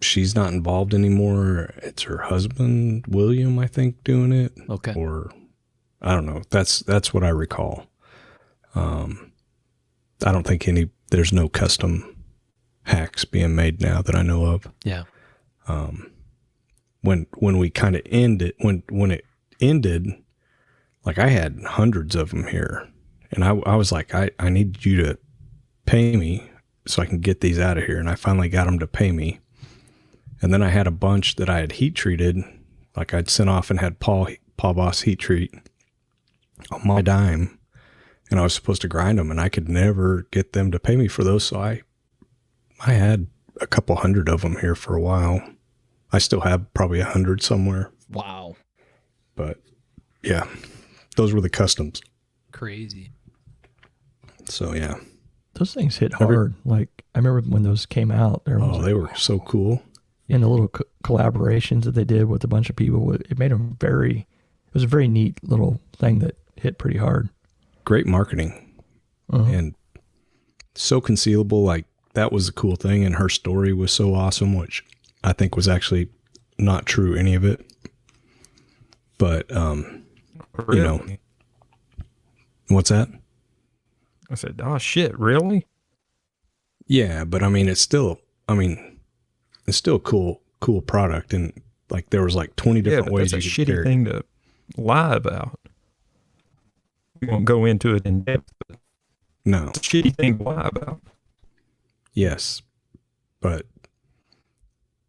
she's not involved anymore. It's her husband, William, I think, doing it. Okay. Or I don't know. That's what I recall. I don't think there's no custom hacks being made now that I know of. Yeah. When we kind of ended, when it ended, like I had hundreds of them here, and I was like, I need you to pay me so I can get these out of here. And I finally got them to pay me. And then I had a bunch that I had heat treated, like I'd sent off and had Paul Boss heat treat on my dime, and I was supposed to grind them, and I could never get them to pay me for those. So I had a couple hundred of them here for a while. I still have probably 100 somewhere, Wow. but yeah, those were the customs. Crazy. So yeah. Those things hit hard. Like I remember when those came out, there was They were so cool. in the little collaborations that they did with a bunch of people. It made them it was a very neat little thing that hit pretty hard. Great marketing. And so concealable. Like that was the cool thing. And her story was so awesome, which I think was actually not true, any of it. But, Really? you know, what's that? I said, oh shit, really? Yeah. But I mean, it's still a cool product. And like, there was like 20 different but ways that's a you could shitty carry. thing to lie about. We won't go into it in depth, but No. it's a shitty thing to lie about. Yes. But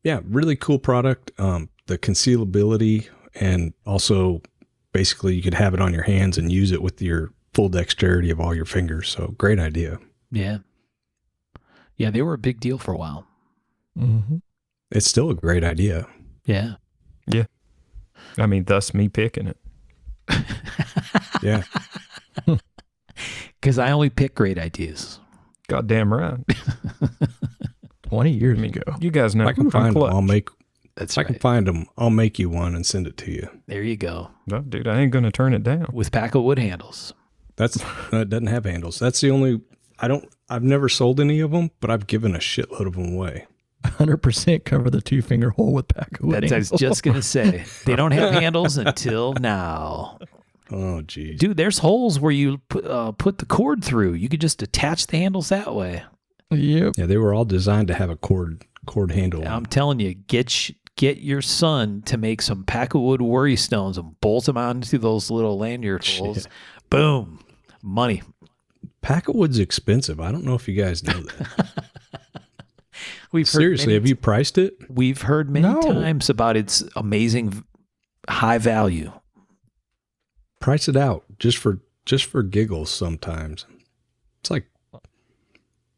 yeah, really cool product. The concealability, and also basically you could have it on your hands and use it with your full dexterity of all your fingers. So great idea. Yeah. Yeah, they were a big deal for a while. Mm-hmm. It's still a great idea. Yeah. Yeah. I mean, thus me picking it. Yeah. Because I only pick great ideas. Goddamn right. 20 years I mean, ago. you guys know If I can I'm find them, clutch. That's I right. can find them, I'll make you one and send it to you. There you go. No, dude, I ain't going to turn it down. With pack of wood handles. It doesn't have handles. That's the only, I've never sold any of them, but I've given a shitload of them away. 100% cover the 2-finger hole with pack of wood. That's I was just going to say. They don't have handles until now. Oh, geez. Dude, there's holes where you put the cord through. You could just attach the handles that way. Yep. Yeah, they were all designed to have a cord handle. I'm telling you, get your son to make some pack of wood worry stones and bolt them onto those little lanyard holes. Boom. Money. Pack of wood's expensive. I don't know if you guys know that. We've Seriously, have you priced it? We've heard many No. times about its amazing high value. Price it out just for giggles sometimes. It's like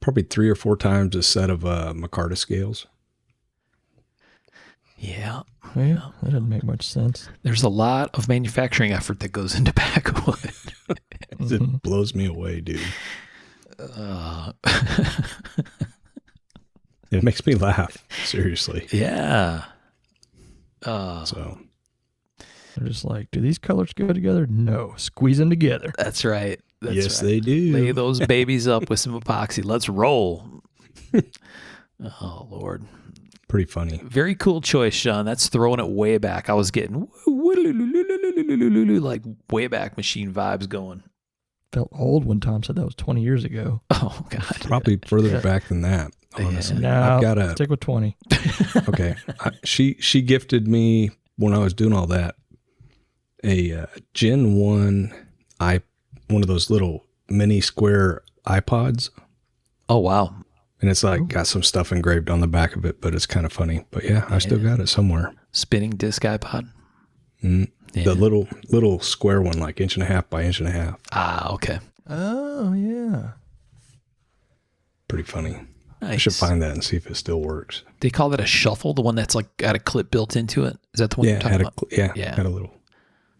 probably 3 or 4 times a set of micarta scales. Yeah. Yeah, that doesn't make much sense. There's a lot of manufacturing effort that goes into pack of wood. It blows me away, dude. It makes me laugh. Seriously. Yeah. So They're just like, do these colors go together? No. Squeeze them together. That's right. That's yes, right. they do. Lay those babies up with some epoxy. Let's roll. Oh, Lord. Pretty funny. Very cool choice, Sean. That's throwing it way back. I was getting like way back machine vibes going. Felt old when Tom said that was 20 years ago. Oh, God. Probably further back than that, honestly. No, I've got a stick with 20. okay. She gifted me when I was doing all that a Gen 1 one of those little mini square iPods. Oh, wow. And it's like got some stuff engraved on the back of it, but it's kind of funny. But yeah, I still got it somewhere. Spinning disc iPod. Mm. Yeah. The little square one, like 1.5 by 1.5. Ah, okay. Oh, yeah. Pretty funny. Nice. I should find that and see if it still works. They call that a shuffle, the one that's like got a clip built into it. Is that the one you're talking about? Yeah, had a little.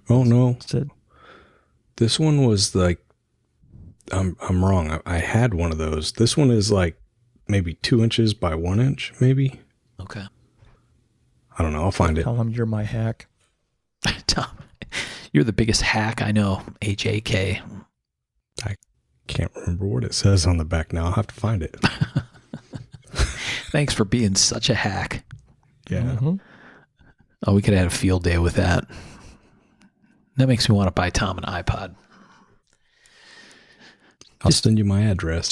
Oh no, Said, this one was like, I'm wrong. I had one of those. This one is like maybe 2 inches by 1 inch, maybe. Okay. I don't know. I'll find it. tell him you're my hack. Tom, you're the biggest hack I know. HAK. I can't remember what it says on the back now. I'll have to find it. Thanks for being such a hack. Yeah. Mhm. Oh, we could have had a field day with that. That makes me want to buy Tom an iPod. I'll send you my address.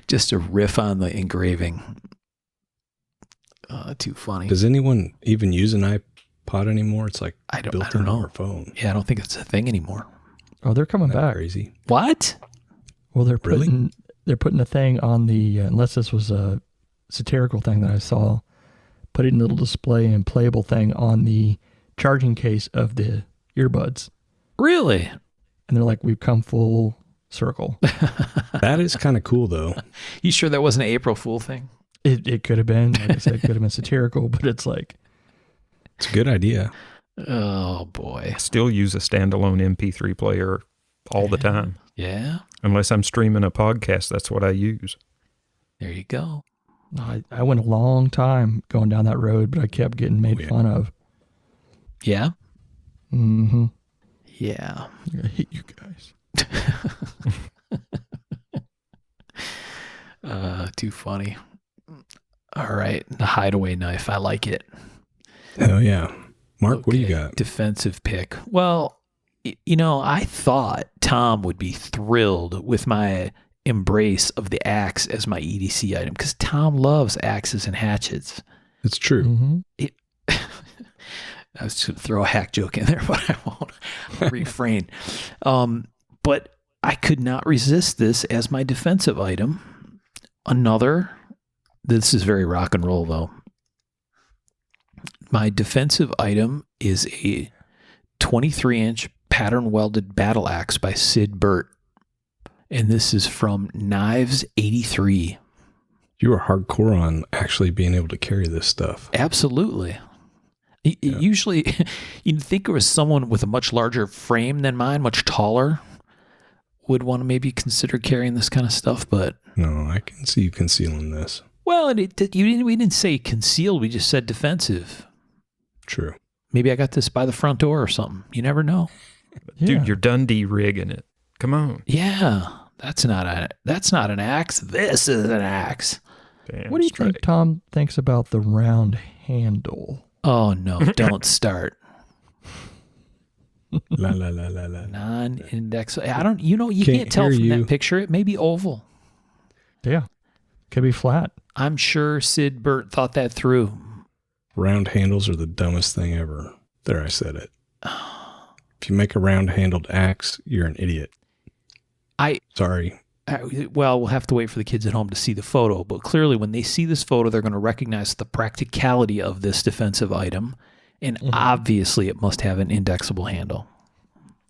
Just to riff on the engraving. Too funny. Does anyone even use an iPod anymore? It's like I built don't into know. our phone. Yeah, I don't think it's a thing anymore. Oh, they're coming Isn't that back. crazy? What? Well, they're Really? putting a thing on the, unless this was a satirical thing that I saw, putting a little display and playable thing on the charging case of the earbuds. Really? And they're like, we've come full circle. That is kind of cool, though. You sure that wasn't an April Fool thing? It could have been, like I said, it could have been satirical, but it's like, It's a good idea. Oh, boy. I still use a standalone MP3 player all the time. Yeah. Unless I'm streaming a podcast, that's what I use. There you go. I went a long time going down that road, but I kept getting made Oh, yeah. fun of. Yeah? Mm-hmm. Yeah. I hate you guys. Too funny. All right. The hideaway knife. I like it. Hell yeah. Mark, what do you Okay, got? Defensive pick. Well, I thought Tom would be thrilled with my embrace of the axe as my EDC item because Tom loves axes and hatchets. It's true. Mm-hmm. I was going to throw a hack joke in there, but I won't. I'll refrain. But I could not resist this as my defensive item. This is very rock and roll, though. My defensive item is a 23-inch pattern welded battle axe by Sid Burt. And this is from Knives 83. You were hardcore on actually being able to carry this stuff. Absolutely. Usually, you'd think it was someone with a much larger frame than mine, much taller, would want to maybe consider carrying this kind of stuff. But No, I can see you concealing this. well, we didn't say concealed. We just said defensive. True. Maybe I got this by the front door or something. You never know. Dude, you're Dundee rigging it. Come on. Yeah, that's not an axe. This is an axe. Damn What do you straight. think Tom thinks about the round handle? Oh no! Don't start. La la la la la. Non-index. I don't. You Can't can't tell hear from you. that picture. It may be oval. Yeah. Could be flat. I'm sure Sid Burt thought that through. Round handles are the dumbest thing ever. There, I said it. If you make a round-handled axe, you're an idiot. Sorry. Well, we'll have to wait for the kids at home to see the photo. But clearly, when they see this photo, they're going to recognize the practicality of this defensive item. And obviously, it must have an indexable handle.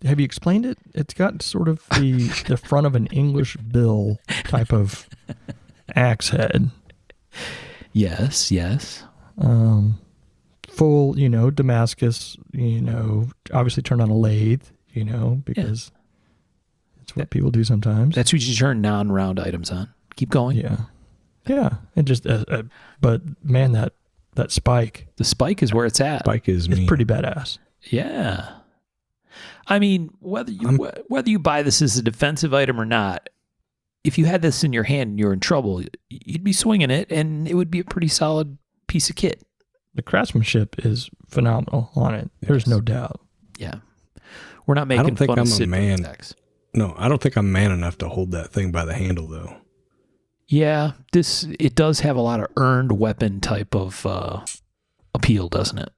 Have you explained it? It's got sort of the front of an English bill type of axe head. Yes, yes. Full, Damascus, obviously turned on a lathe, because it's what people do sometimes. That's what you turn non-round items on. Keep going. Yeah. Yeah. And just, but man, that spike The spike is where it's at. Spike is is mean. pretty badass. Yeah. I mean, whether you buy this as a defensive item or not, if you had this in your hand and you're in trouble, you'd be swinging it, and it would be a pretty solid piece of kit. The craftsmanship is phenomenal on it. There's Yes. no doubt. Yeah. We're not making don't think fun of I'm a Sid man. Burt's axe. No, I don't think I'm man enough to hold that thing by the handle, though. Yeah, it does have a lot of earned weapon type of appeal, doesn't it?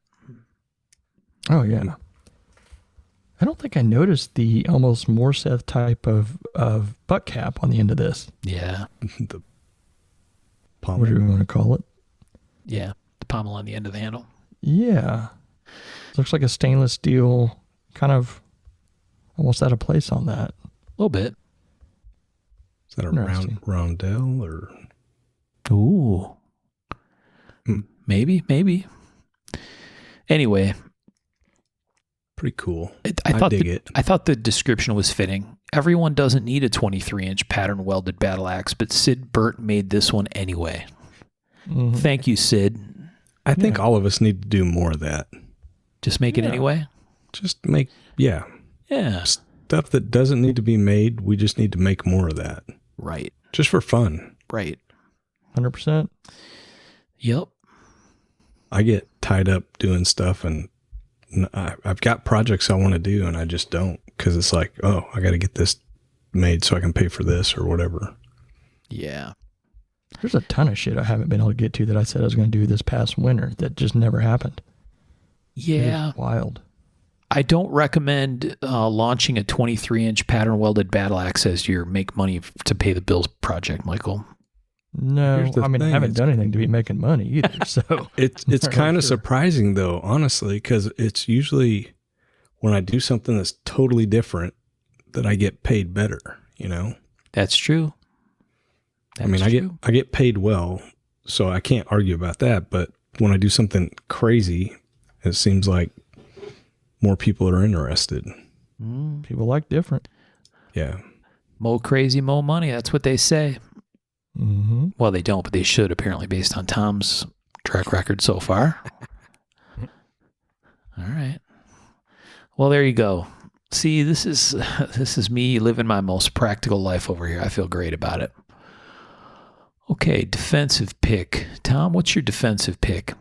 Oh, yeah. I don't think I noticed the almost Morseth type of butt cap on the end of this. Yeah. The What do we want to call it? Yeah. The pommel on the end of the handle. Yeah. Looks like a stainless steel, kind of almost out of place on that. A little bit. Is that a Interesting. roundel or? Ooh. Maybe. Anyway, Pretty cool. I dig it. I thought the description was fitting. Everyone doesn't need a 23-inch pattern welded battle axe, but Sid Burt made this one anyway. Mhm. Thank you, Sid. I think all of us need to do more of that. Just make it anyway. Just make, yeah. Yeah. Stuff that doesn't need to be made, we just need to make more of that. Right. Just for fun. Right. 100%. Yep. I get tied up doing stuff and I've got projects I want to do and I just don't because it's like, oh, I got to get this made so I can pay for this or whatever. Yeah. There's a ton of shit I haven't been able to get to that I said I was going to do this past winter that just never happened. Yeah. It was wild. I don't recommend launching a 23-inch pattern welded battle axe as your make money to pay the bills project, Michael. No, Here's the I mean, I thing, haven't it's- done anything to be making money either. So It's Not kind of sure. surprising though, honestly, because it's usually when I do something that's totally different that I get paid better, you know? That's true. I mean, I get paid well, so I can't argue about that. But when I do something crazy, it seems like more people are interested. people like different. Yeah. Mo crazy, mo money. That's what they say. Mm-hmm. Well, they don't, but they should, apparently, based on Tom's track record so far. All right. Well, there you go. See, this is me living my most practical life over here. I feel great about it. Okay, defensive pick. Tom, what's your defensive pick?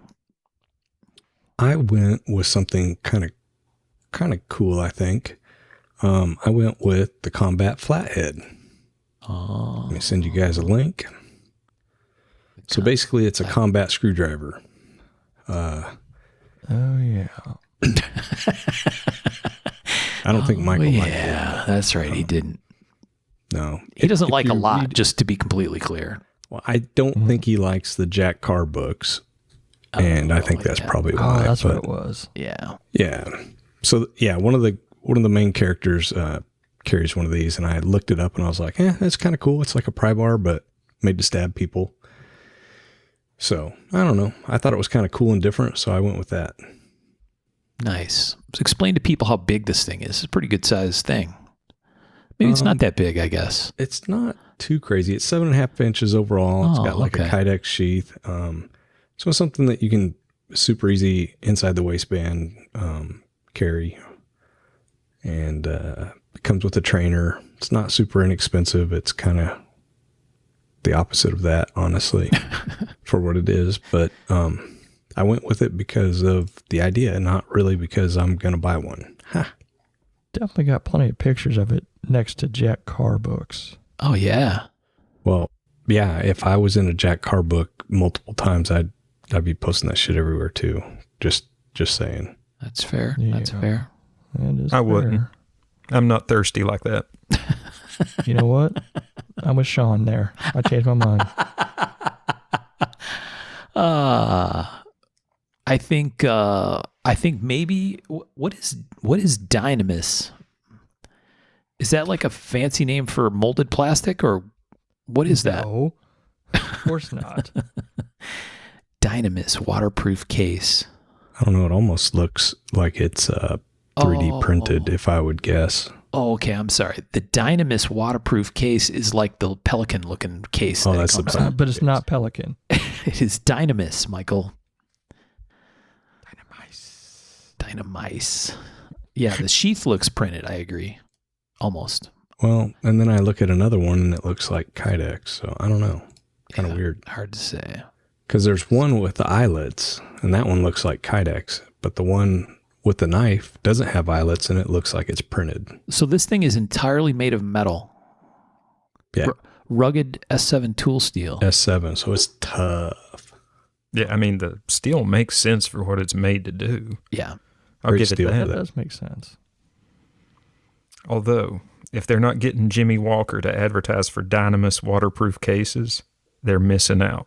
I went with something kind of cool, I think. I went with the Combat Flathead. Oh, Let me send you guys a link. So basically, it's a combat screwdriver. Oh yeah. I don't think Michael liked it. yeah, that's right. He didn't. No. He doesn't If like a you lot, read- just to be completely clear. Well, I don't think he likes the Jack Carr books. And I think like that's that. probably Oh, why. that's what but it was. Yeah. yeah. So yeah, one of the main characters carries one of these, and I looked it up and I was like, that's kind of cool. It's like a pry bar, but made to stab people. So I don't know. I thought it was kind of cool and different, so I went with that. Nice. So explain to people how big this thing is. It's a pretty good sized thing. Maybe it's not that big, I guess. It's not too crazy. It's 7.5 inches overall. It's got like okay. a Kydex sheath. So it's something that you can super easy inside the waistband carry. And it comes with a trainer. It's not super inexpensive. It's kind of the opposite of that, honestly, for what it is. But I went with it because of the idea, not really because I'm going to buy one. Ha. Definitely got plenty of pictures of it next to Jack Carr books. Oh, yeah. Well, yeah, if I was in a Jack Carr book multiple times, I'd be posting that shit everywhere too. Just saying. That's fair. Yeah. That's fair. That is I wouldn't. fair. I'm not thirsty like that. You know what? I'm with Sean there. I changed my mind. I think maybe what is Dynamis? Is that like a fancy name for molded plastic, or what is that? No, of course not. Dynamis waterproof case. I don't know. It almost looks like it's 3D printed, if I would guess. Oh, okay. I'm sorry. The Dynamis waterproof case is like the Pelican looking case. Oh, that it that's the comes Pelican. in. But it's not Pelican. It is Dynamis, Michael. Dynamice. Yeah, the sheath looks printed. I agree. Almost. Well, and then I look at another one and it looks like Kydex. So I don't know. Kind of Yeah, weird. Hard to say. Because there's one with the eyelets and that one looks like Kydex. But the one with the knife doesn't have eyelets and it looks like it's printed. So this thing is entirely made of metal. Yeah. Rugged S7 tool steel. S7. So it's tough. Yeah, I mean, the steel makes sense for what it's made to do. Yeah. I'll Great give steel. it That that. does make sense. Although, if they're not getting Jimmy Walker to advertise for Dynamis waterproof cases, they're missing out.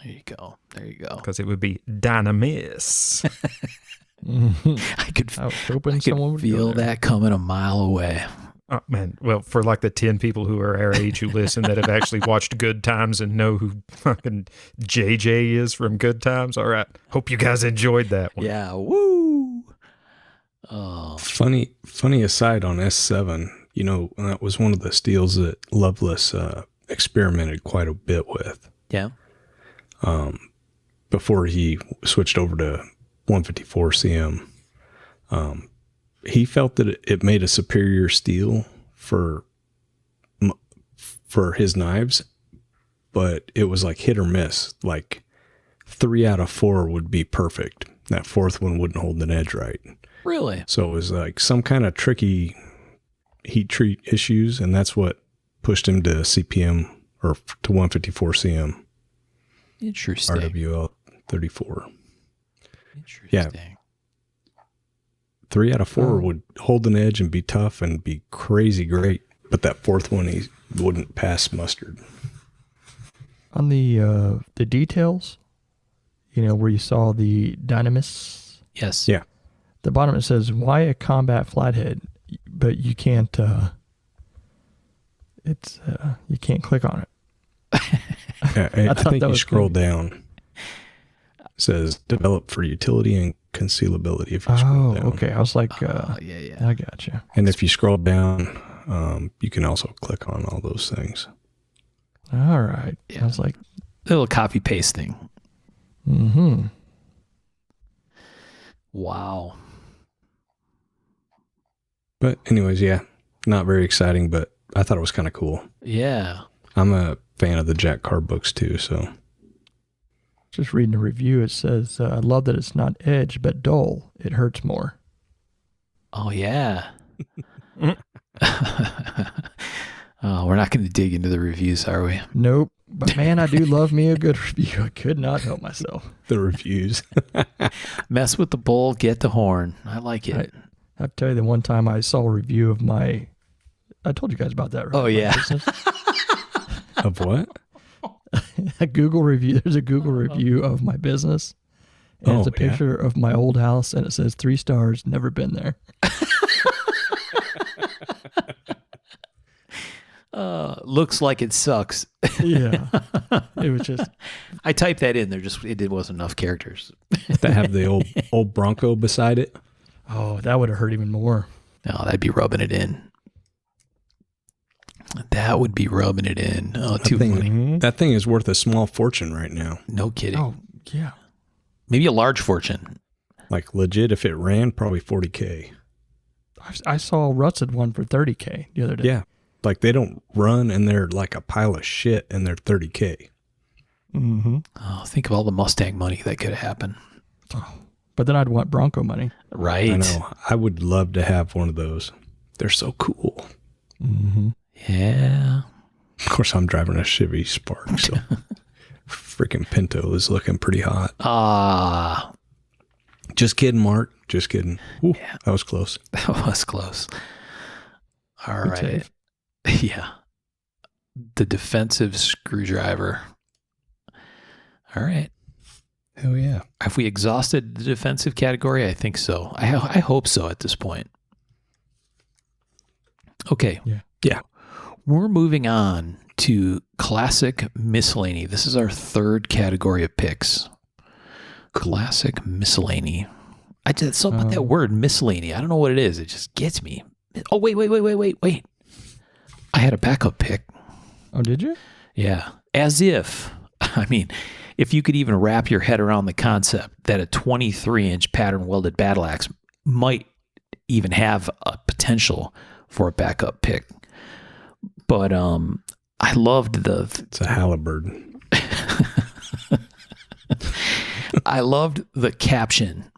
There you go. There you go. Because it would be Dynamis. I could, I was hoping I someone could would go feel there. that coming a mile away. Oh, man. Well, for like the 10 people who are our age who listen that have actually watched Good Times and know who fucking JJ is from Good Times. All right. Hope you guys enjoyed that one. Yeah. Woo. Oh, Funny aside on S7, you know, that was one of the steels that Loveless experimented quite a bit with yeah. before he switched over to 154 CM. He felt that it made a superior steel for his knives, but it was like hit or miss. Like 3 out of 4 would be perfect. That fourth one wouldn't hold an edge right. Really? So it was like some kind of tricky heat treat issues, and that's what pushed him to CPM or to 154 CM Interesting. RWL 34. Interesting. Yeah. 3 out of 4 would hold an edge and be tough and be crazy great, but that fourth one he wouldn't pass mustard. On the details, you know, where you saw the Dynamis, Yes. Yeah. the bottom it says, why a combat flathead? But you can't, you can't click on it. I thought think that you was scroll cool. down. It says developed for utility and concealability if you scroll Oh, down. okay. I was like, Yeah. Yeah. I gotcha. And if you scroll down, you can also click on all those things. All right. Yeah. I was like, Little copy paste thing. mm-hmm. Wow. But anyways, yeah, not very exciting, but I thought it was kind of cool. Yeah. I'm a fan of the Jack Carr books too, so Just reading a review. It says, I love that it's not edge, but dull. It hurts more. Oh yeah. Oh, we're not going to dig into the reviews, are we? Nope. But man, I do love me a good review. I could not help myself. the reviews. Mess with the bull, get the horn. I like it. I have to tell you, the one time I saw a review of I told you guys about that, right? Oh, My yeah. business. Of what? A Google review. There's a Google review of my business. And it's a yeah? picture of my old house, and it says 3 stars, never been there. Looks like it sucks. Yeah. It was just, I typed that in there. It wasn't enough characters. That have the old Bronco beside it. oh, that would have hurt even more. No, that'd be rubbing it in. That would be rubbing it in. Oh, too funny. That thing is worth a small fortune right now. No kidding. Oh, yeah. Maybe a large fortune. Like legit, if it ran, probably 40K. I saw a rusted one for 30K the other day. Yeah. Like they don't run and they're like a pile of shit and they're 30K. Mm-hmm. Oh, think of all the Mustang money that could have happened. But then I'd want Bronco money. Right. I know. I would love to have one of those. They're so cool. Mm-hmm. Yeah. Of course, I'm driving a Chevy Spark, so freaking Pinto is looking pretty hot. Ah, Just kidding, Mark. Just kidding. Ooh, Yeah. that was close. that was close. All Good right. save. Yeah. The defensive screwdriver. All right. Hell yeah. Have we exhausted the defensive category? I think so. I hope so at this point. Okay. Yeah. Yeah. We're moving on to classic miscellany. This is our third category of picks. Classic miscellany. I just something about that word miscellany. I don't know what it is. It just gets me. Oh, wait. I had a backup pick. Oh, did you? Yeah. As if, I mean, if you could even wrap your head around the concept that a 23-inch pattern welded battle axe might even have a potential for a backup pick. But I loved It's a halberd. I loved the caption.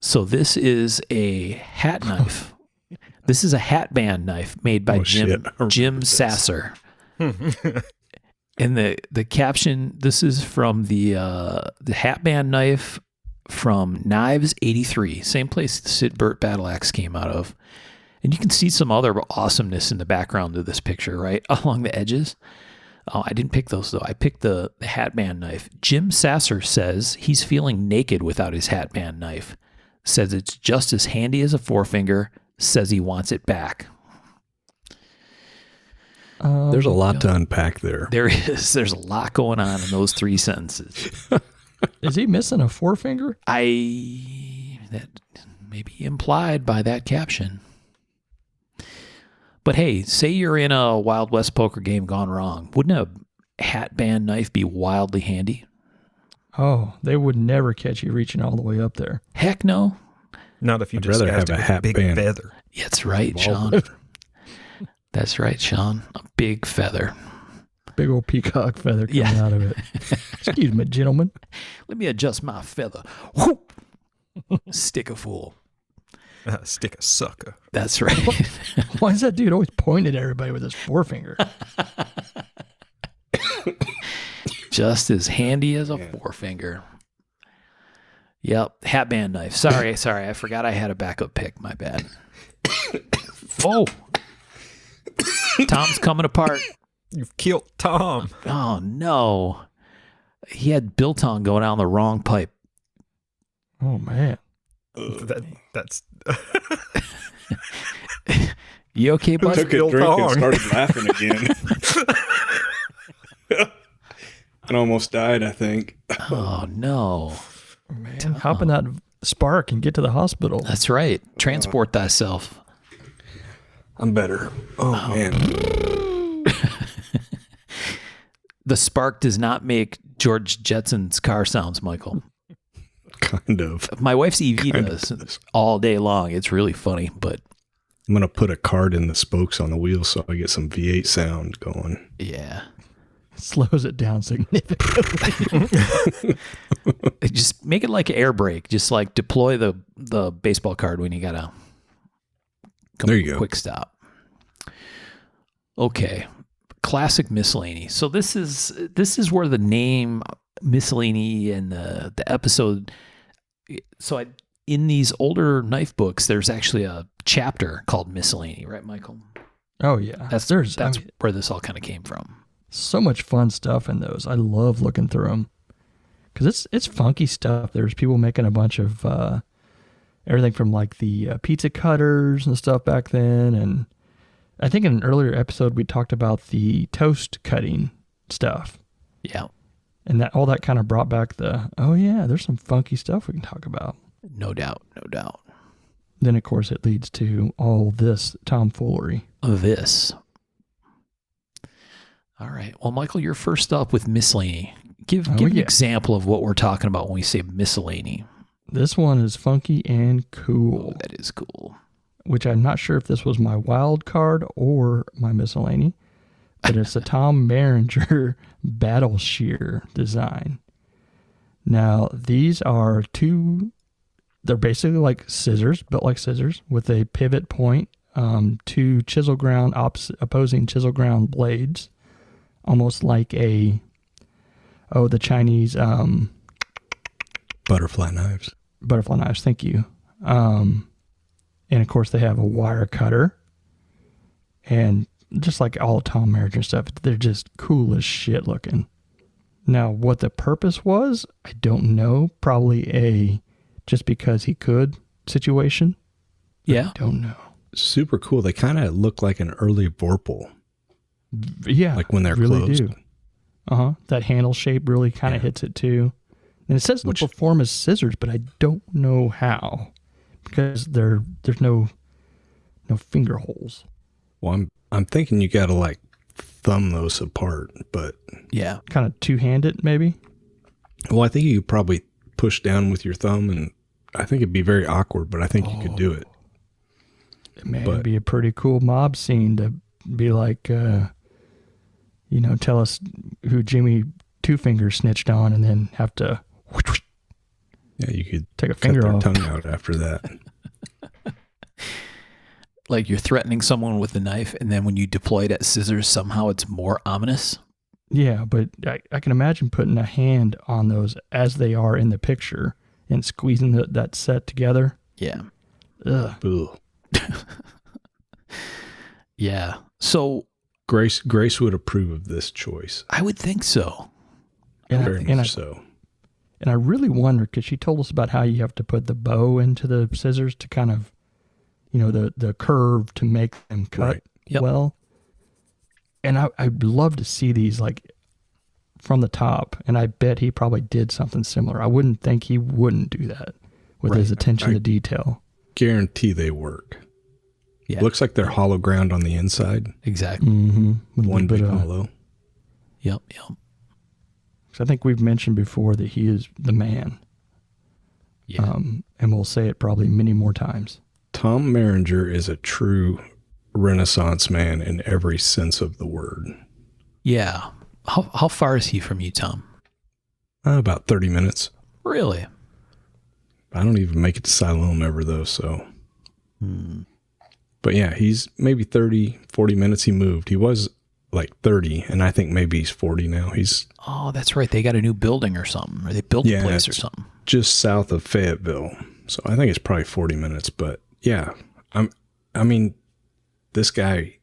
So this is a hat knife. This is a hat band knife made by shit. I remember Jim this. Sasser. And the caption, this is from the hat band knife from Knives 83, same place the Sid Burt battle axe came out of. And you can see some other awesomeness in the background of this picture, right? Along the edges. Oh, I didn't pick those, though. I picked the Hatman knife. Jim Sasser says he's feeling naked without his Hatman knife. Says it's just as handy as a forefinger. Says he wants it back. There's a lot to unpack there. There is. There's a lot going on in those 3 sentences. Is he missing a forefinger? That may be implied by that caption. But hey, say you're in a Wild West poker game gone wrong. Wouldn't a hat band knife be wildly handy? Oh, they would never catch you reaching all the way up there. Heck no. Not if you I'd just rather have have a a hat big band. feather. That's right, Sean. That's right, Sean. A big feather. Big old peacock feather coming out of it. Excuse me, gentlemen. Let me adjust my feather. Whoop. Stick a fool. Stick a sucker. That's right. Why is that dude always pointing at everybody with his forefinger? Just as handy as a forefinger. Yep. Hat band knife. Sorry. I forgot I had a backup pick. My bad. Oh. Tom's coming apart. You've killed Tom. Oh, no. He had biltong going down the wrong pipe. Oh, man. That's You okay, bud? Took a Bill drink Tong. and started laughing again. And almost died, I think. Oh, no. Man, hop in that spark and get to the hospital. That's right. Transport thyself. I'm better. Oh, man. The spark does not make George Jetson's car sounds, Michael. Kind of. My wife's EV Kind does of. all day long. It's really funny, but I'm going to put a card in the spokes on the wheel so I get some V8 sound going. yeah. Slows it down significantly. Just make it like an air brake. Just like deploy the baseball card when you got to There you go. quick stop. Okay. Classic miscellany. So this is where the name miscellany and the episode. So in these older knife books, there's actually a chapter called miscellany, right, Michael? Oh, yeah. That's I mean, where this all kind of came from. so much fun stuff in those. I love looking through them because it's funky stuff. There's people making a bunch of everything from like the pizza cutters and stuff back then. And I think in an earlier episode, we talked about the toast cutting stuff. Yeah. And that all that kind of brought back there's some funky stuff we can talk about. No doubt. Then, of course, it leads to all this tomfoolery. This. All right. Well, Michael, you're first up with miscellany. Give an example of what we're talking about when we say miscellany. This one is funky and cool. Oh, that is cool. Which I'm not sure if this was my wild card or my miscellany, but it's a Tom Berenger battle shear design. Now, these are they're basically like scissors, built like scissors, with a pivot point, two opposing chisel ground blades, almost like the Chinese Butterfly knives. Butterfly knives, thank you. And of course, they have a wire cutter. And just like all Tom Berenger stuff, they're just cool as shit looking. Now, what the purpose was, I don't know. Probably just because he could situation. Yeah. I don't know. Super cool. They kind of look like an early Vorpal. Yeah. Like when they're really closed. Do. That handle shape really kind of hits it too. And it says they'll perform as scissors, but I don't know how. Because there's no finger holes. Well, I'm thinking you got to like thumb those apart, but Yeah. Kind of two-handed, maybe. well, I think you could probably push down with your thumb, and I think it'd be very awkward, but I think you could do it. It'd be a pretty cool mob scene to be like, tell us who Jimmy Two Fingers snitched on, and then have to Yeah, you could take a cut finger their off. tongue out after that. Like you're threatening someone with a knife, and then when you deploy it at scissors, somehow it's more ominous. Yeah, but I can imagine putting a hand on those as they are in the picture and squeezing that set together. Yeah. Ugh. Ugh. Yeah. So Grace would approve of this choice. I would think so. Very much so. And I really wonder, because she told us about how you have to put the bow into the scissors to kind of, the curve to make them cut Right. Yep. well. And I'd love to see these like from the top. And I bet he probably did something similar. I wouldn't think he wouldn't do that with Right. his attention I to detail. Guarantee they work. Yeah. Looks like they're hollow ground on the inside. Exactly. Mm-hmm. With a One little big bit of, hollow. Yep. 'cause I think we've mentioned before that he is the man. Yeah. And we'll say it probably many more times. Tom Maringer is a true Renaissance man in every sense of the word. Yeah. How far is he from you, Tom? About 30 minutes. Really? I don't even make it to Siloam ever, though, so. But yeah, he's maybe 30, 40 minutes he moved. He was like 30, and I think maybe he's 40 now. He's Oh, that's right. They got a new building or something, or they built a place or it's something. just south of Fayetteville. So I think it's probably 40 minutes. But yeah, I mean, this guy,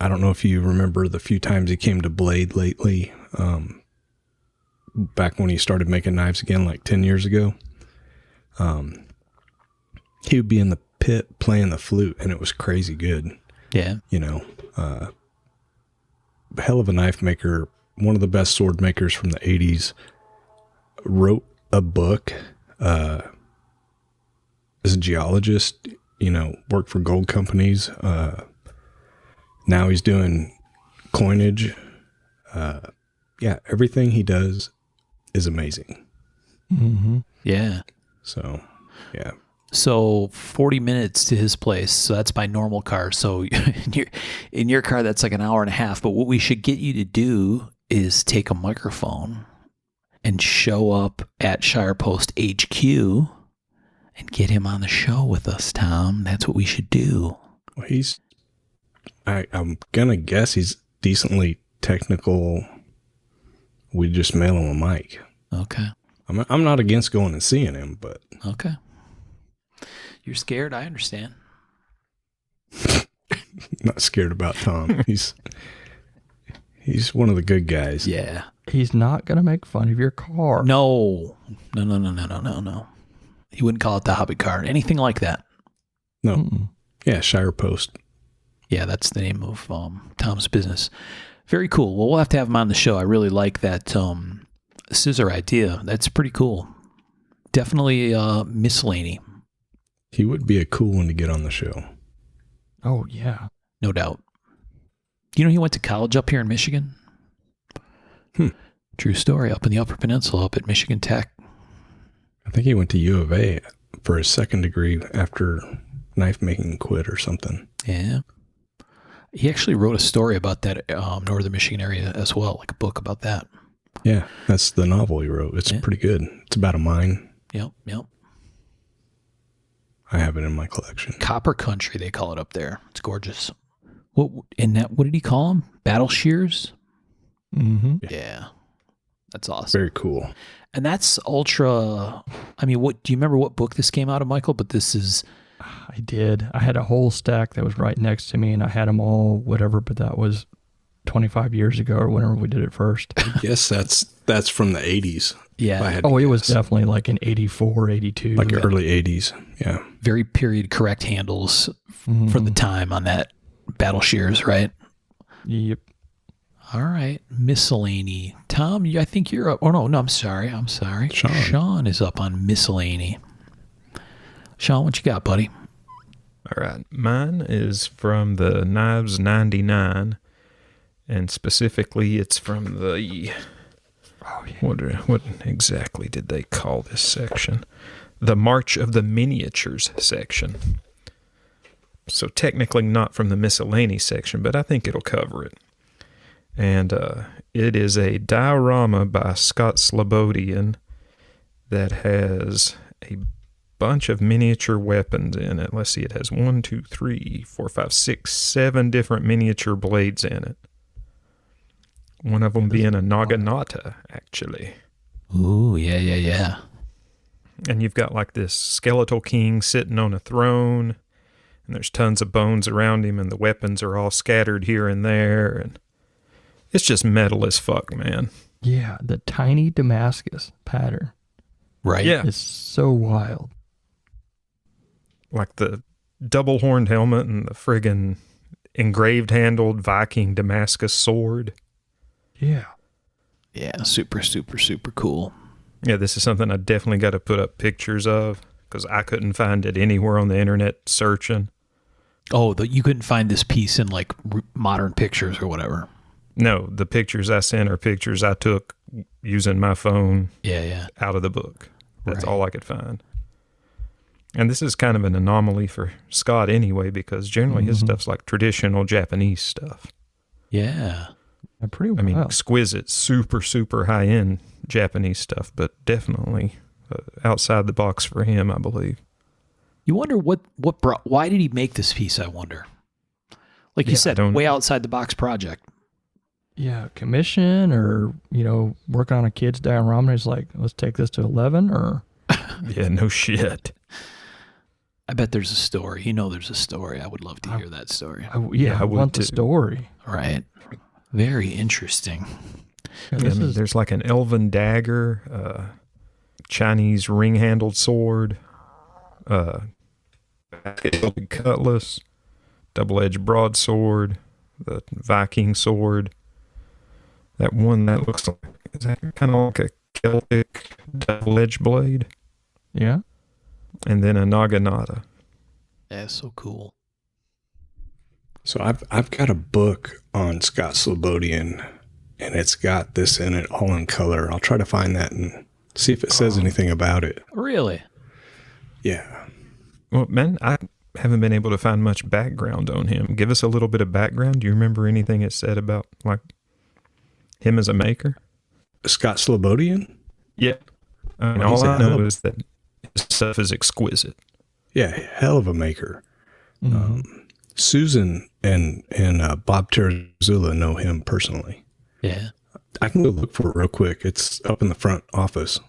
I don't know if you remember the few times he came to Blade lately, back when he started making knives again, like 10 years ago. He would be in the pit playing the flute, and it was crazy good. Yeah. Hell of a knife maker, one of the best sword makers from the 80s, wrote a book as a geologist, worked for gold companies. Now he's doing coinage. Everything he does is amazing. Mm-hmm. Yeah. So, yeah. So 40 minutes to his place. So that's my normal car. So in your car, that's like an hour and a half. But what we should get you to do is take a microphone and show up at Shire Post HQ and get him on the show with us, Tom. That's what we should do. Well, I'm going to guess he's decently technical. We just mail him a mic. Okay. I'm not against going and seeing him, but Okay. You're scared. I understand. not scared about Tom. He's one of the good guys. Yeah. He's not going to make fun of your car. No. He wouldn't call it the hobby car. Anything like that. No. Mm-mm. Yeah, Shire Post. Yeah, that's the name of Tom's business. Very cool. Well, we'll have to have him on the show. I really like that scissor idea. That's pretty cool. Definitely miscellany. He would be a cool one to get on the show. Oh, yeah. No doubt. He went to college up here in Michigan? True story. Up in the Upper Peninsula, up at Michigan Tech. I think he went to U of A for his second degree after knife making quit or something. Yeah. He actually wrote a story about that northern Michigan area as well, like a book about that. Yeah, that's the novel he wrote. It's pretty good. It's about a mine. Yep. I have it in my collection. Copper Country, they call it up there. It's gorgeous. What did he call them? Battle shears? Mm-hmm. Yeah. That's awesome. Very cool. And that's ultra. I mean, do you remember what book this came out of, Michael? But this is. I did. I had a whole stack that was right next to me, and I had them all, whatever, but that was 25 years ago or whenever we did it first. Yes, that's from the 80s. Yeah. It was definitely like in 84, 82. like early 80s. Yeah. Very period correct handles for the time on that battle shears, right? Yep. All right. Miscellany. Tom, I think you're up. Oh, no, I'm sorry. Sean is up on miscellany. Sean, what you got, buddy? All right. Mine is from the Knives 99, and specifically it's from the... What exactly did they call this section? The March of the Miniatures section. So technically not from the miscellany section, but I think it'll cover it. And it is a diorama by Scott Slobodian that has a bunch of miniature weapons in it. Let's see, it has 1, 2, 3, 4, 5, 6, 7 different miniature blades in it. One of them being a naginata, actually. Ooh, yeah. And you've got like this skeletal king sitting on a throne, and there's tons of bones around him, and the weapons are all scattered here and there, and it's just metal as fuck, man. Yeah, the tiny Damascus pattern Right. Yeah. is so wild. Like the double horned helmet and the friggin' engraved handled Viking Damascus sword. Yeah. Yeah. Super, super, super cool. Yeah, this is something I definitely got to put up pictures of because I couldn't find it anywhere on the internet searching. Oh, you couldn't find this piece in like modern pictures or whatever. No, the pictures I sent are pictures I took using my phone Yeah. out of the book. That's Right. all I could find. And this is kind of an anomaly for Scott anyway, because generally his stuff's like traditional Japanese stuff. Yeah. Pretty wild. I mean, exquisite, super, super high-end Japanese stuff, but definitely outside the box for him, I believe. You wonder what brought, why did he make this piece, I wonder? Like you Yeah, said, I don't- way outside the box project. Yeah, commission or, working on a kid's diorama. He's like, let's take this to 11 or... Yeah, no shit. I bet there's a story. There's a story. I would love to hear that story. I I would want the too. story. Right. Very interesting. Yeah, I this mean, is, there's like an elven dagger, Chinese ring-handled sword, cutlass, double-edged broadsword, the Viking sword. That one that looks like, is that kind of like a Celtic double-edged blade? yeah. And then a naginata. That's so cool. So I've got a book on Scott Slobodian, and it's got this in it all in color. I'll try to find that and see if it says anything about it. Really? Yeah. Well, man, I haven't been able to find much background on him. Give us a little bit of background. Do you remember anything it said about like him as a maker? Scott Slobodian? Yeah. I mean, He's all a I hell know of- is that his stuff is exquisite. Yeah, hell of a maker. Susan and Bob Terzula know him personally. Yeah. I can go look for it real quick. It's up in the front office.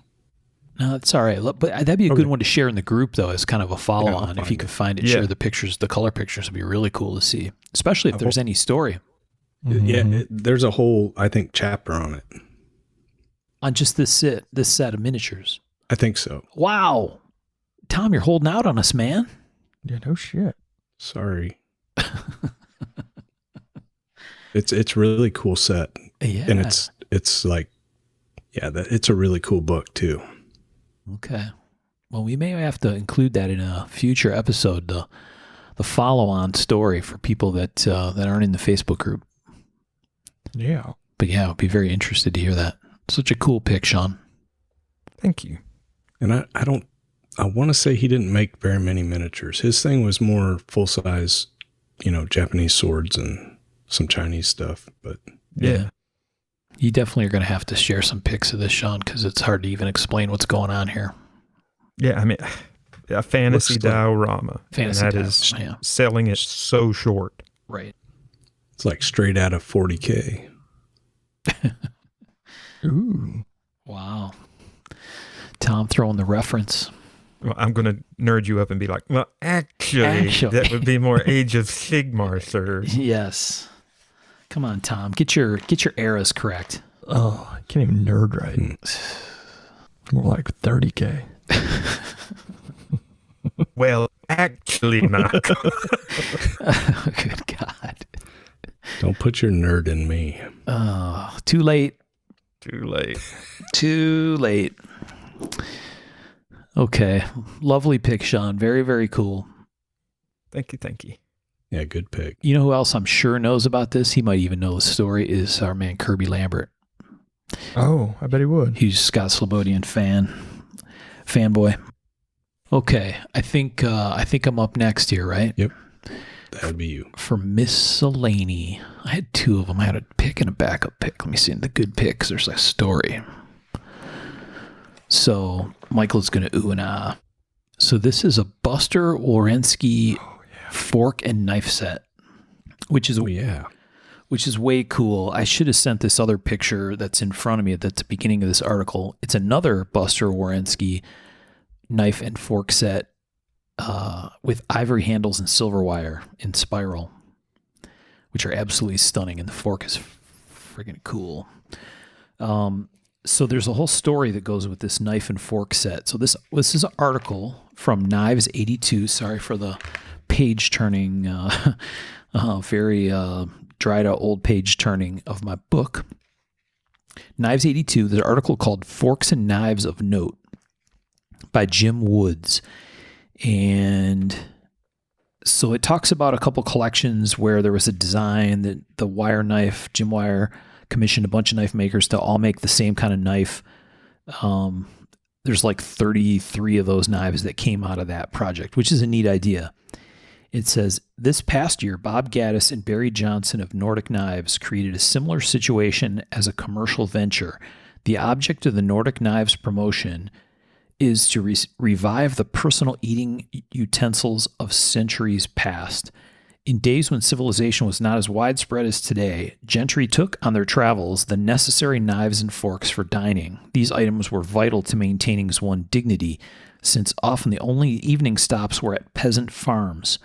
No, it's all right. Look, but that'd be a good Okay. one to share in the group, though, as kind of a follow-on. I'll If you find could it. find it, Yeah. share the pictures. The color pictures would be really cool to see, especially if there's any story Yeah, there's a whole, I think, chapter on it. on just this set of miniatures. I think so. Wow. Tom, you're holding out on us, man. Yeah, no shit. Sorry. It's really cool set. Yeah. And it's like, yeah, it's a really cool book too. Okay. Well, we may have to include that in a future episode, the follow-on story for people that aren't in the Facebook group. Yeah. But yeah, I'd be very interested to hear that. Such a cool pic, Sean. Thank you. And I want to say he didn't make very many miniatures. His thing was more full size, Japanese swords and some Chinese stuff. But Yeah. You definitely are going to have to share some pics of this, Sean, because it's hard to even explain what's going on here. Yeah, I mean, a fantasy Looks like- diorama. Fantasy and that is diorama, yeah. selling it so short. Right. it's like straight out of 40K. Ooh. Wow. Tom throwing the reference. Well, I'm going to nerd you up and be like, well, actually, Actually. that would be more Age of Sigmar, sir. Yes. Come on, Tom. Get your eras correct. Oh, I can't even nerd right. More like 30K. Well, actually, Michael. Good God. Don't put your nerd in me. Oh, too late. Too late. Too late. Okay. Lovely pic, Sean. Very, very cool. Thank you, thank you. Yeah, good pick. You know who else I'm sure knows about this? He might even know the story, is our man Kirby Lambert. Oh, I bet he would. He's Scott Slobodian fanboy. Okay, I think I'm up next here, right? Yep. That would be you. For miscellany, I had two of them. I had a pick and a backup pick. Let me see. In the good picks, there's a story. So Michael's gonna ooh and ah. So this is a Buster Orensky fork and knife set, which is Oh, yeah. which is way cool. I should have sent this other picture that's in front of me at the beginning of this article. It's another Buster Orensky knife and fork set with ivory handles and silver wire in spiral, which are absolutely stunning. And the fork is friggin' cool. So there's a whole story that goes with this knife and fork set. So this is an article from Knives 82. Sorry for the page turning, very dried out old page turning of my book. Knives 82, there's an article called Forks and Knives of Note by Jim Woods. And so it talks about a couple collections where there was a design that the wire knife, Jim Wire commissioned a bunch of knife makers to all make the same kind of knife. There's like 33 of those knives that came out of that project, which is a neat idea. It says, this past year, Bob Gaddis and Barry Johnson of Nordic Knives created a similar situation as a commercial venture. The object of the Nordic Knives promotion is to revive the personal eating utensils of centuries past. In days when civilization was not as widespread as today, gentry took on their travels the necessary knives and forks for dining. These items were vital to maintaining one's dignity, since often the only evening stops were at peasant farms.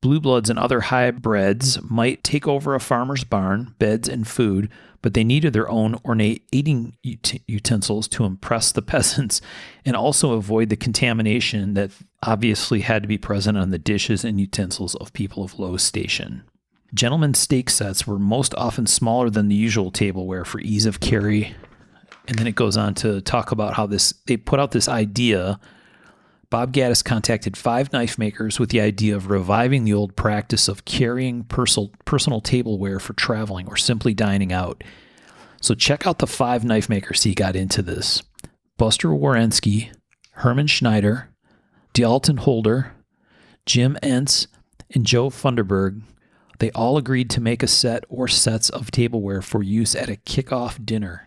Blue bloods and other hybrids might take over a farmer's barn, beds, and food, but they needed their own ornate eating utensils to impress the peasants and also avoid the contamination that obviously had to be present on the dishes and utensils of people of low station. Gentlemen's steak sets were most often smaller than the usual tableware for ease of carry. And then it goes on to talk about how they put out this idea. Bob Gaddis contacted 5 knife makers with the idea of reviving the old practice of carrying personal tableware for traveling or simply dining out. So check out the 5 knife makers he got into this. Buster Warensky, Herman Schneider, D'Alton Holder, Jim Entz, and Joe Funderburg. They all agreed to make a set or sets of tableware for use at a kickoff dinner.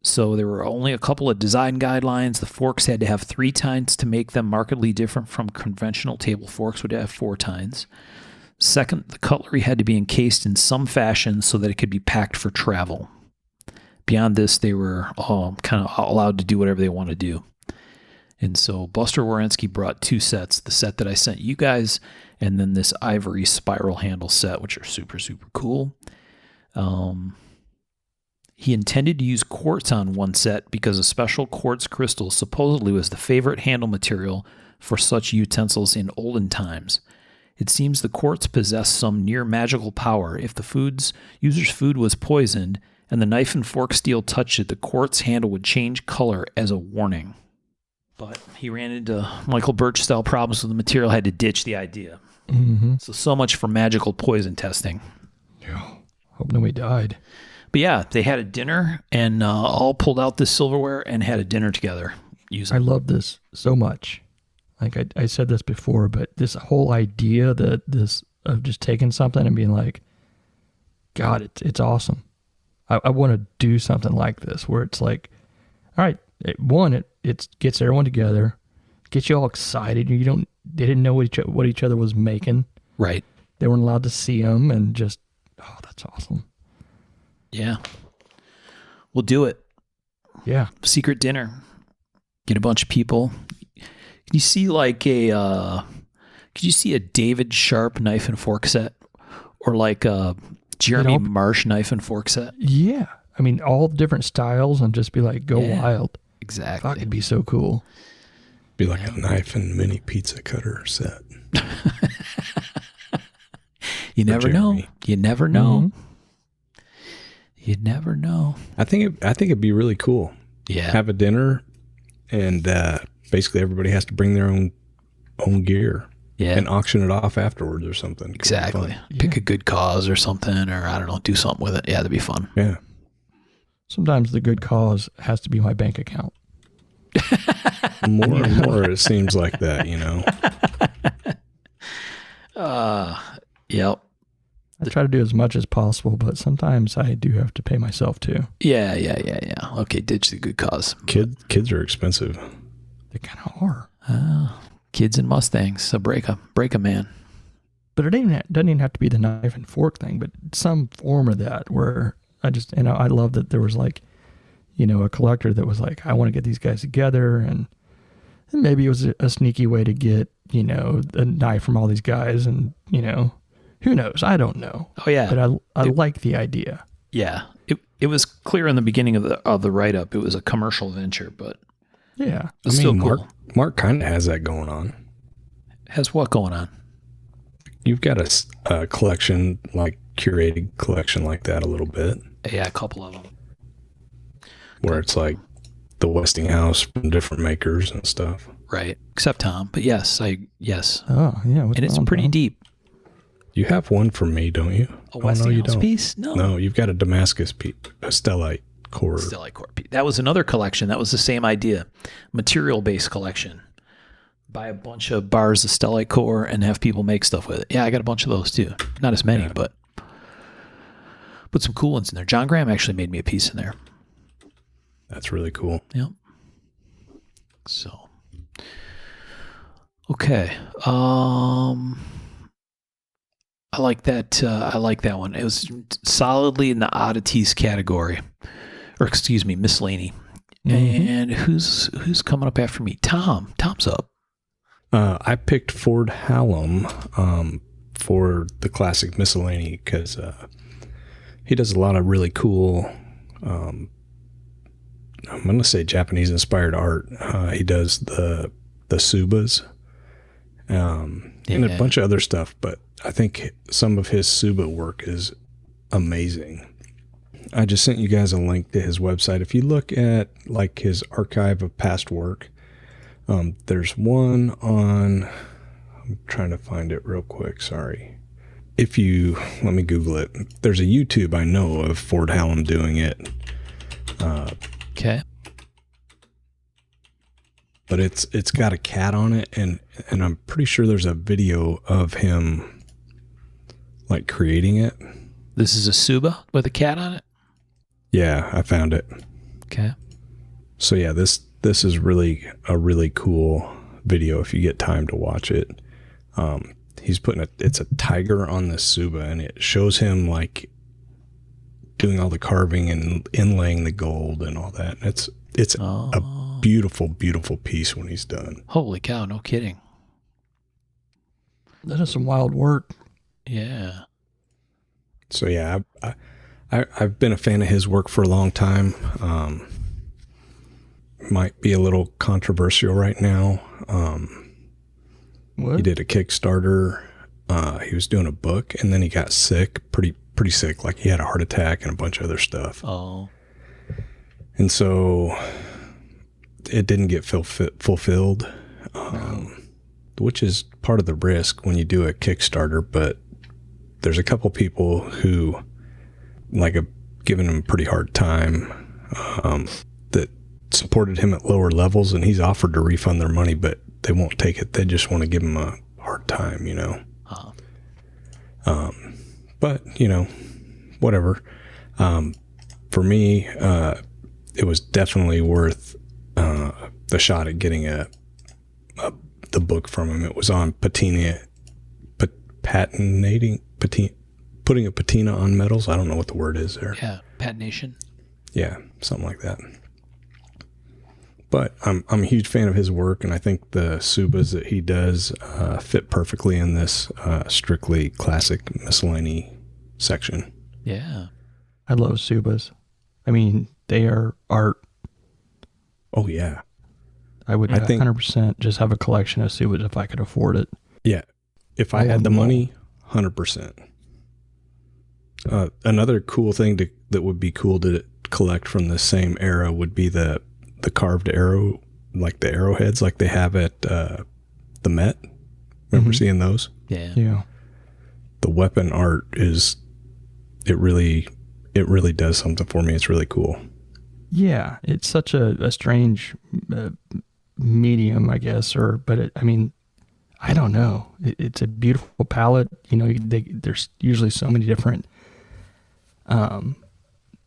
So there were only a couple of design guidelines. The forks had to have 3 tines to make them markedly different from conventional table forks, would have 4 tines. Second, the cutlery had to be encased in some fashion so that it could be packed for travel. Beyond this, they were kind of allowed to do whatever they want to do. And so Buster Warensky brought 2 sets, the set that I sent you guys, and then this ivory spiral handle set, which are super, super cool. He intended to use quartz on one set because a special quartz crystal supposedly was the favorite handle material for such utensils in olden times. It seems the quartz possessed some near magical power. If the user's food was poisoned and the knife and fork steel touched it, the quartz handle would change color as a warning. But he ran into Michael Birch-style problems with the material, had to ditch the idea. Mm-hmm. So much for magical poison testing. Yeah. Hope nobody died. But yeah, they had a dinner and all pulled out this silverware and had a dinner together. I love this so much. Like I said this before, but this whole idea of just taking something and being like, God, it's awesome. I want to do something like this where it's like, all right, it gets everyone together, gets you all excited. They didn't know what each other was making. Right. They weren't allowed to see them, and just, oh, that's awesome. Yeah. We'll do it. Yeah. Secret dinner. Get a bunch of people. Can you see a David Sharp knife and fork set? Or like a Jeremy Marsh knife and fork set? Yeah. I mean, all different styles and just be like, go wild. Exactly. That could be so cool. Be like a knife and mini pizza cutter set. You never know. You never know. Mm-hmm. You never know. I think it'd be really cool. Yeah. Have a dinner, and basically everybody has to bring their own gear. Yeah. And auction it off afterwards or something. Exactly. Pick a good cause or something, or I don't know, do something with it. Yeah, that'd be fun. Yeah. Sometimes the good cause has to be my bank account. More and more it seems like that, Yep. I try to do as much as possible, but sometimes I do have to pay myself too. Yeah. Okay, ditch the good cause. Kids are expensive. They kind of are. Kids and Mustangs, so break a man. But it doesn't even have to be the knife and fork thing, but some form of that where I love that there was like, a collector that was like, I want to get these guys together and Maybe it was a sneaky way to get, a knife from all these guys and, who knows? I don't know. Oh yeah. But I like the idea. Yeah. It was clear in the beginning of the write-up it was a commercial venture, but yeah. it's still Mark, cool. Mark kind of has that going on. Has what going on? You've got a collection, like curated collection like that a little bit. Yeah, a couple of them. Where it's like the Westinghouse from different makers and stuff. Right. Except Tom. But yes. Oh, yeah. And it's pretty deep. You have one for me, don't you? A Westinghouse you don't. piece? No. No, you've got a Damascus piece, a stellite core. Stellite core piece. That was another collection. That was the same idea. Material-based collection. Buy a bunch of bars of stellite core and have people make stuff with it. Yeah, I got a bunch of those too. Not as many, but put some cool ones in there. John Graham actually made me a piece in there. That's really cool. Yep. So, okay. I like that. I like that one. It was solidly in the oddities category, or excuse me, miscellany. Mm-hmm. And who's coming up after me? Tom. Tom's up. I picked Ford Hallam for the classic miscellany because he does a lot of really cool. I'm going to say Japanese inspired art. He does the subas and a bunch of other stuff, but I think some of his suba work is amazing. I just sent you guys a link to his website. If you look at like his archive of past work, there's one on, I'm trying to find it real quick. Sorry. Let me Google it. There's a YouTube I know of Ford Hallam doing it. Okay. But it's got a cat on it, and I'm pretty sure there's a video of him like creating it. This is a Suba with a cat on it? Yeah, I found it. Okay. So yeah, this is really a really cool video if you get time to watch it. He's putting it's a tiger on this Suba, and it shows him like doing all the carving and inlaying the gold and all that. It's a beautiful, beautiful piece when he's done. Holy cow, no kidding. That is some wild work. Yeah. So yeah, I've been a fan of his work for a long time. Might be a little controversial right now. What? He did a Kickstarter. He was doing a book, and then he got sick, pretty sick. Like he had a heart attack and a bunch of other stuff. Oh. And so it didn't get fulfilled, which is part of the risk when you do a Kickstarter. But there's a couple people who like have given him a pretty hard time that supported him at lower levels, and he's offered to refund their money, but they won't take it. They just want to give him a hard time, Uh-huh. But, whatever. For me, it was definitely worth the shot at getting the book from him. It was on putting a patina on metals. I don't know what the word is there. Yeah, patination. Yeah, something like that. But I'm a huge fan of his work, and I think the subas that he does fit perfectly in this strictly classic miscellany section. Yeah. I love Subas. I mean, they are art. Oh, yeah. I would think 100% just have a collection of Subas if I could afford it. Yeah. If I had the money, 100%. Another cool thing that would be cool to collect from the same era would be the carved arrow, like the arrowheads like they have at the Met. Remember seeing those? Yeah. Yeah. The weapon art it really does something for me. It's really cool. Yeah, it's such a strange medium, I guess, but I don't know. It's a beautiful palette. There's usually so many different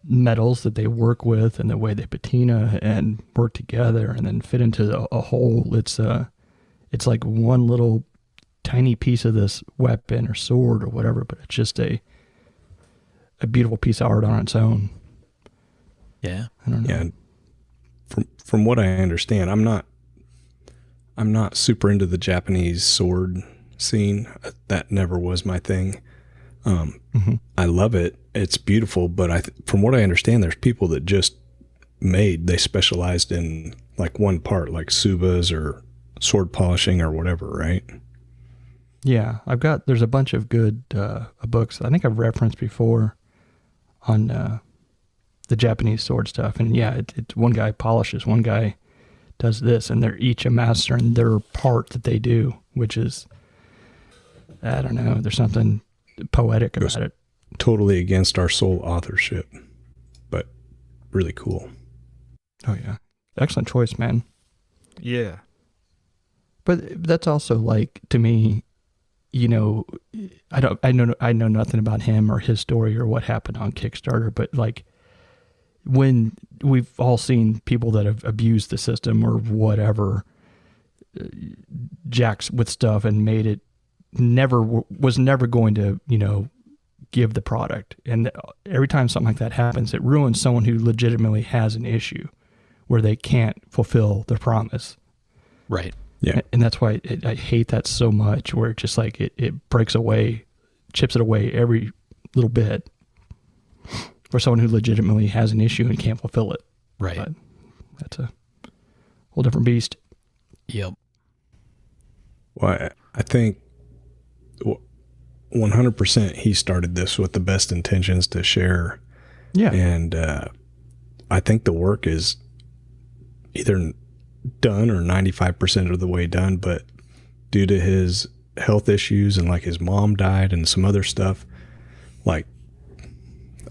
metals that they work with, and the way they patina and work together and then fit into a whole. It's like one little tiny piece of this weapon or sword or whatever, but it's just a beautiful piece of art on its own. Yeah. I don't know. Yeah. From what I understand, I'm not I'm not super into the Japanese sword scene. That never was my thing. I love it. It's beautiful, but from what I understand, there's people that just they specialized in like one part, like subas or sword polishing or whatever, right? Yeah, there's a bunch of good books I think I've referenced before on the Japanese sword stuff. And yeah, it's one guy polishes, one guy does this, and they're each a master in their part that they do, which is, I don't know, there's something poetic about it. Totally against our sole authorship, but really cool. Oh yeah. Excellent choice, man. Yeah. But that's also like, to me, you know, I know nothing about him or his story or what happened on Kickstarter, but like when we've all seen people that have abused the system or whatever, jacks with stuff and made it was never going to, you know, give the product. And every time something like that happens, it ruins someone who legitimately has an issue where they can't fulfill their promise. Right. Yeah. And that's why I hate that so much, where it just like it breaks away, chips it away every little bit for someone who legitimately has an issue and can't fulfill it. Right. But that's a whole different beast. Yep. Well, I think 100% he started this with the best intentions to share. Yeah. And I think the work is either done or 95% of the way done, but due to his health issues and like his mom died and some other stuff, like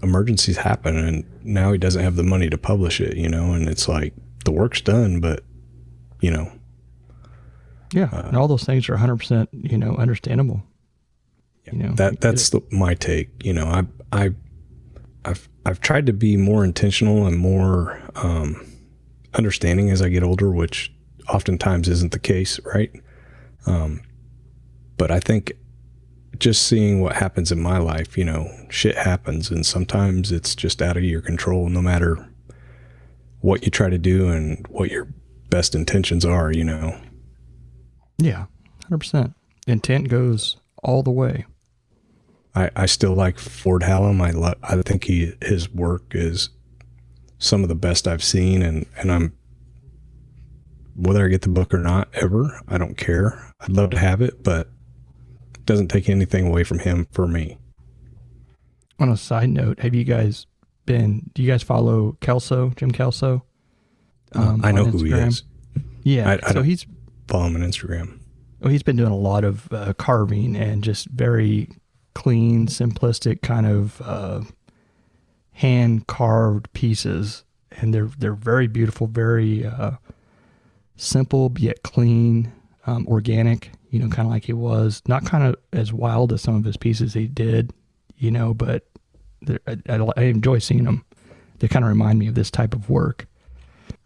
emergencies happen, and now he doesn't have the money to publish it, you know, and it's like the work's done, but you know. Yeah. And all those things are 100%, you know, understandable. You know, that's my take. You know, I've tried to be more intentional and more understanding as I get older, which oftentimes isn't the case, right? But I think just seeing what happens in my life, you know, shit happens, and sometimes it's just out of your control, no matter what you try to do and what your best intentions are, you know. Yeah, 100%. Intent goes all the way. I still like Ford Hallam. I think his work is some of the best I've seen, and I'm, whether I get the book or not ever, I don't care. I'd love to have it, but it doesn't take anything away from him for me. On a side note, do you guys follow Kelso, Jim Kelso? I know who he is. Yeah. I don't follow him on Instagram. Well, he's been doing a lot of carving and just very clean, simplistic kind of hand carved pieces, and they're very beautiful, very simple yet clean, organic. You know, kind of like he was, not kind of as wild as some of his pieces he did, you know, but I enjoy seeing them. They kind of remind me of this type of work.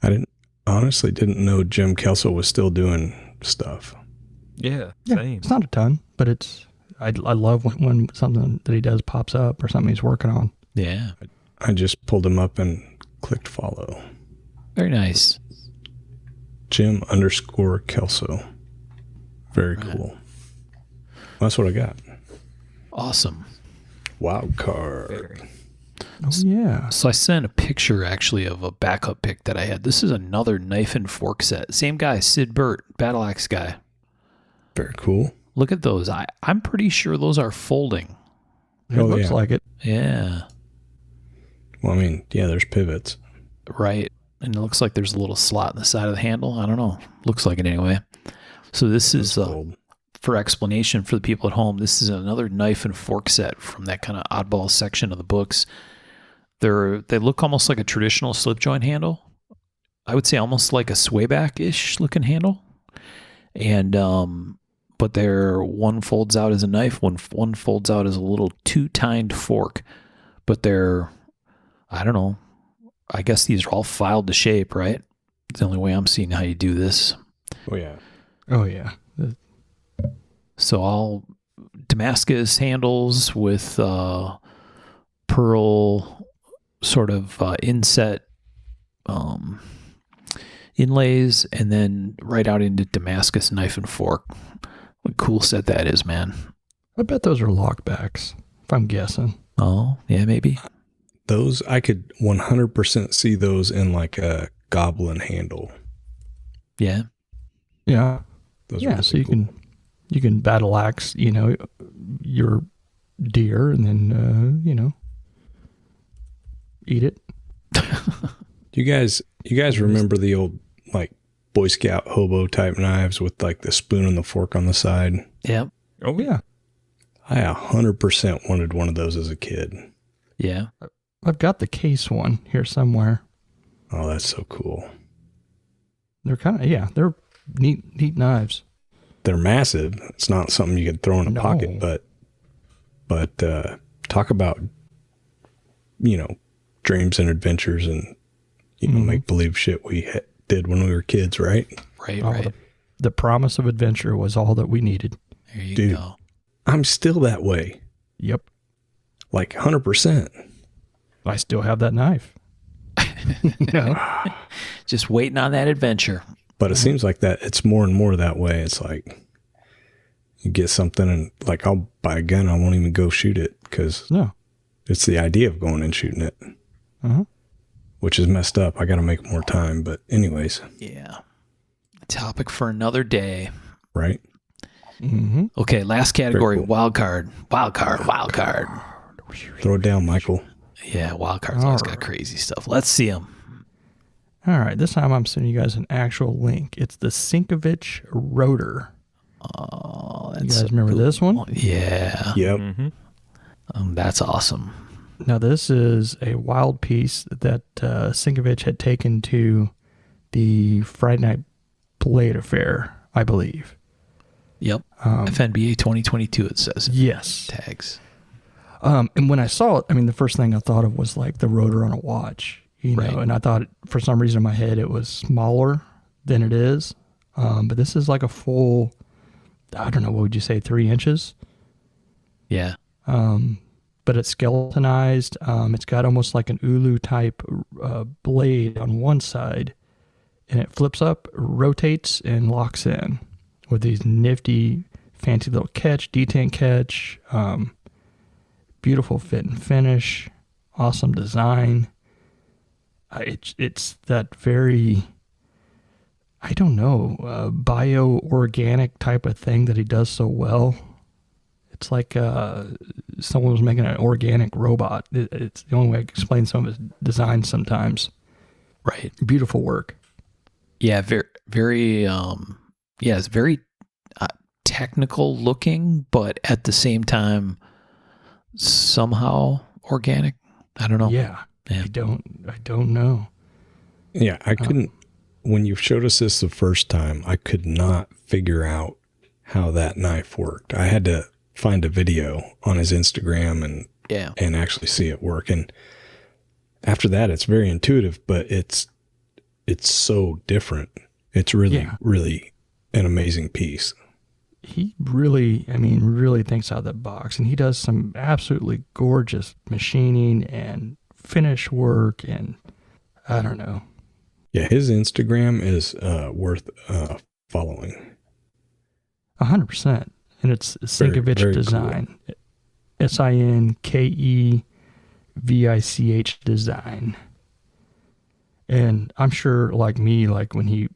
I honestly didn't know Jim Kelso was still doing stuff. Yeah, Yeah, same. it's not a ton, but I love when something that he does pops up or something he's working on. Yeah. I just pulled him up and clicked follow. Very nice. Jim_Kelso. Very cool. That's what I got. Awesome. Wild card. Very. Oh, yeah. So I sent a picture actually of a backup pick that I had. This is another knife and fork set. Same guy, Sid Burt, Battle Axe guy. Very cool. Look at those. I'm pretty sure those are folding. It Oh, looks yeah. like it. Yeah. Well, I mean, yeah, there's pivots. Right. And it looks like there's a little slot in the side of the handle. I don't know. Looks like it anyway. So this is, Fold. for explanation for the people at home, this is another knife and fork set from that kind of oddball section of the books. They look almost like a traditional slip joint handle. I would say almost like a swayback-ish looking handle. And, but one folds out as a knife, one folds out as a little two-tined fork. But I don't know. I guess these are all filed to shape, right? It's the only way I'm seeing how you do this. Oh, yeah. Oh, yeah. So all Damascus handles with pearl sort of inset inlays, and then right out into Damascus knife and fork. What a cool set that is, man. I bet those are lockbacks, if I'm guessing. Oh, yeah, maybe. Those, I could 100% see those in like a goblin handle. Yeah. Yeah. Those are Yeah, really so cool. you can battle axe, your deer and then, eat it. You guys remember the old like Boy Scout hobo type knives with like the spoon and the fork on the side? Yep. Oh, Yeah. I 100% wanted one of those as a kid. Yeah. I've got the case one here somewhere. Oh, that's so cool. They're they're neat knives. They're massive. It's not something you could throw in a No. pocket, but talk about, dreams and adventures and, make believe shit we did when we were kids, right? Right, Oh, right. The promise of adventure was all that we needed. There you Dude. go. I'm still that way. Yep. Like 100%. I still have that knife. Just waiting on that adventure. But it seems like that it's more and more that way. It's like you get something and like I'll buy a gun. I won't even go shoot it because No. it's the idea of going and shooting it, Uh-huh. which is messed up. I got to make more time. But anyways, Yeah. Topic for another day. right? Mm-hmm. Okay, last category, Very cool. wild card. Wild card. Throw it down, Michael. Yeah, wild cards always got crazy stuff. Let's see them. All right. This time I'm sending you guys an actual link. It's the Sinkovich rotor. Oh, You that's guys remember this one? Yeah. Yep. That's awesome. Now, this is a wild piece that Sinkovich had taken to the Friday Night Blade Affair, I believe. Yep. FNBA 2022, it says. Yes. Tags. And when I saw it, I mean, the first thing I thought of was like the rotor on a watch, Right. and I thought for some reason in my head it was smaller than it is. But this is like a full, I don't know, what would you say, 3 inches? Yeah. But it's skeletonized. It's got almost like an ulu type blade on one side, and it flips up, rotates, and locks in with these nifty, fancy little detent catch, beautiful fit and finish, awesome design. It's that very, I don't know, bio-organic type of thing that he does so well. It's like someone was making an organic robot. It's the only way I can explain some of his designs sometimes. Right. Beautiful work. Yeah. Very, it's very technical looking, but at the same time, somehow organic. I don't know. Yeah. I don't know. Yeah. I couldn't, when you showed us this the first time, I could not figure out how that knife worked. I had to find a video on his Instagram and actually see it work. And after that, it's very intuitive, but it's so different. It's really, really an amazing piece. He really thinks out of the box, and he does some absolutely gorgeous machining and finish work, and I don't know. Yeah, his Instagram is worth following. 100%. And it's Sinkovich very Design. Sinkevich Design. And I'm sure, like me, like when he,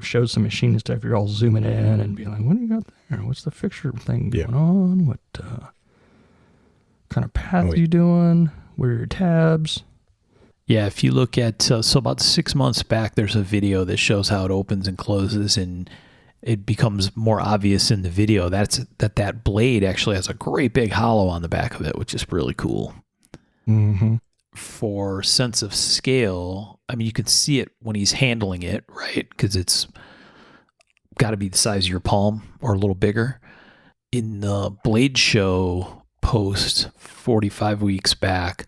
shows some machine and stuff, you're all zooming in and being like, what do you got there? What's the fixture thing going on? What kind of path are you doing? Where are your tabs? Yeah, if you look at, so about 6 months back, there's a video that shows how it opens and closes, and it becomes more obvious in the video that blade actually has a great big hollow on the back of it, which is really cool. Mm-hmm. For sense of scale, I mean, you can see it when he's handling it, right? Because it's got to be the size of your palm or a little bigger. In the Blade Show post 45 weeks back,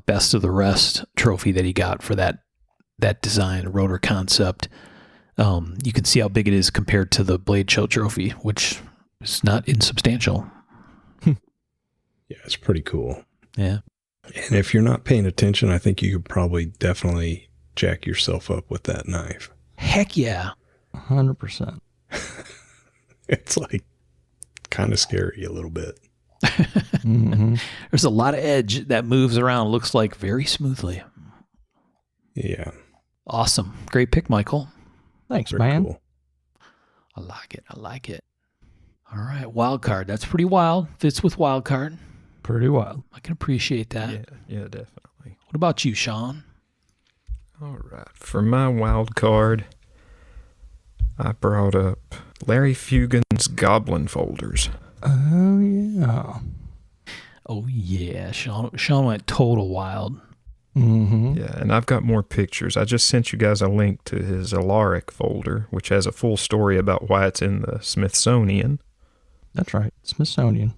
Best of the Rest trophy that he got for that design, rotor concept, you can see how big it is compared to the Blade Show trophy, which is not insubstantial. Yeah, it's pretty cool. Yeah. And if you're not paying attention, I think you could probably definitely jack yourself up with that knife. Heck yeah. 100%. It's like kind of scary a little bit. Mm-hmm. There's a lot of edge that moves around, looks like very smoothly. Yeah. Awesome. Great pick, Michael. Thanks, Very man. cool. I like it. I like it. All right. Wild card. That's pretty wild. Fits with wild card. Pretty wild. I can appreciate that. Yeah, definitely. What about you, Sean? All right. For my wild card, I brought up Larry Fugan's Goblin folders. Oh, yeah. Oh, yeah. Sean went total wild. Mm-hmm. Yeah, and I've got more pictures. I just sent you guys a link to his Alaric folder, which has a full story about why it's in the Smithsonian. That's right. Smithsonian.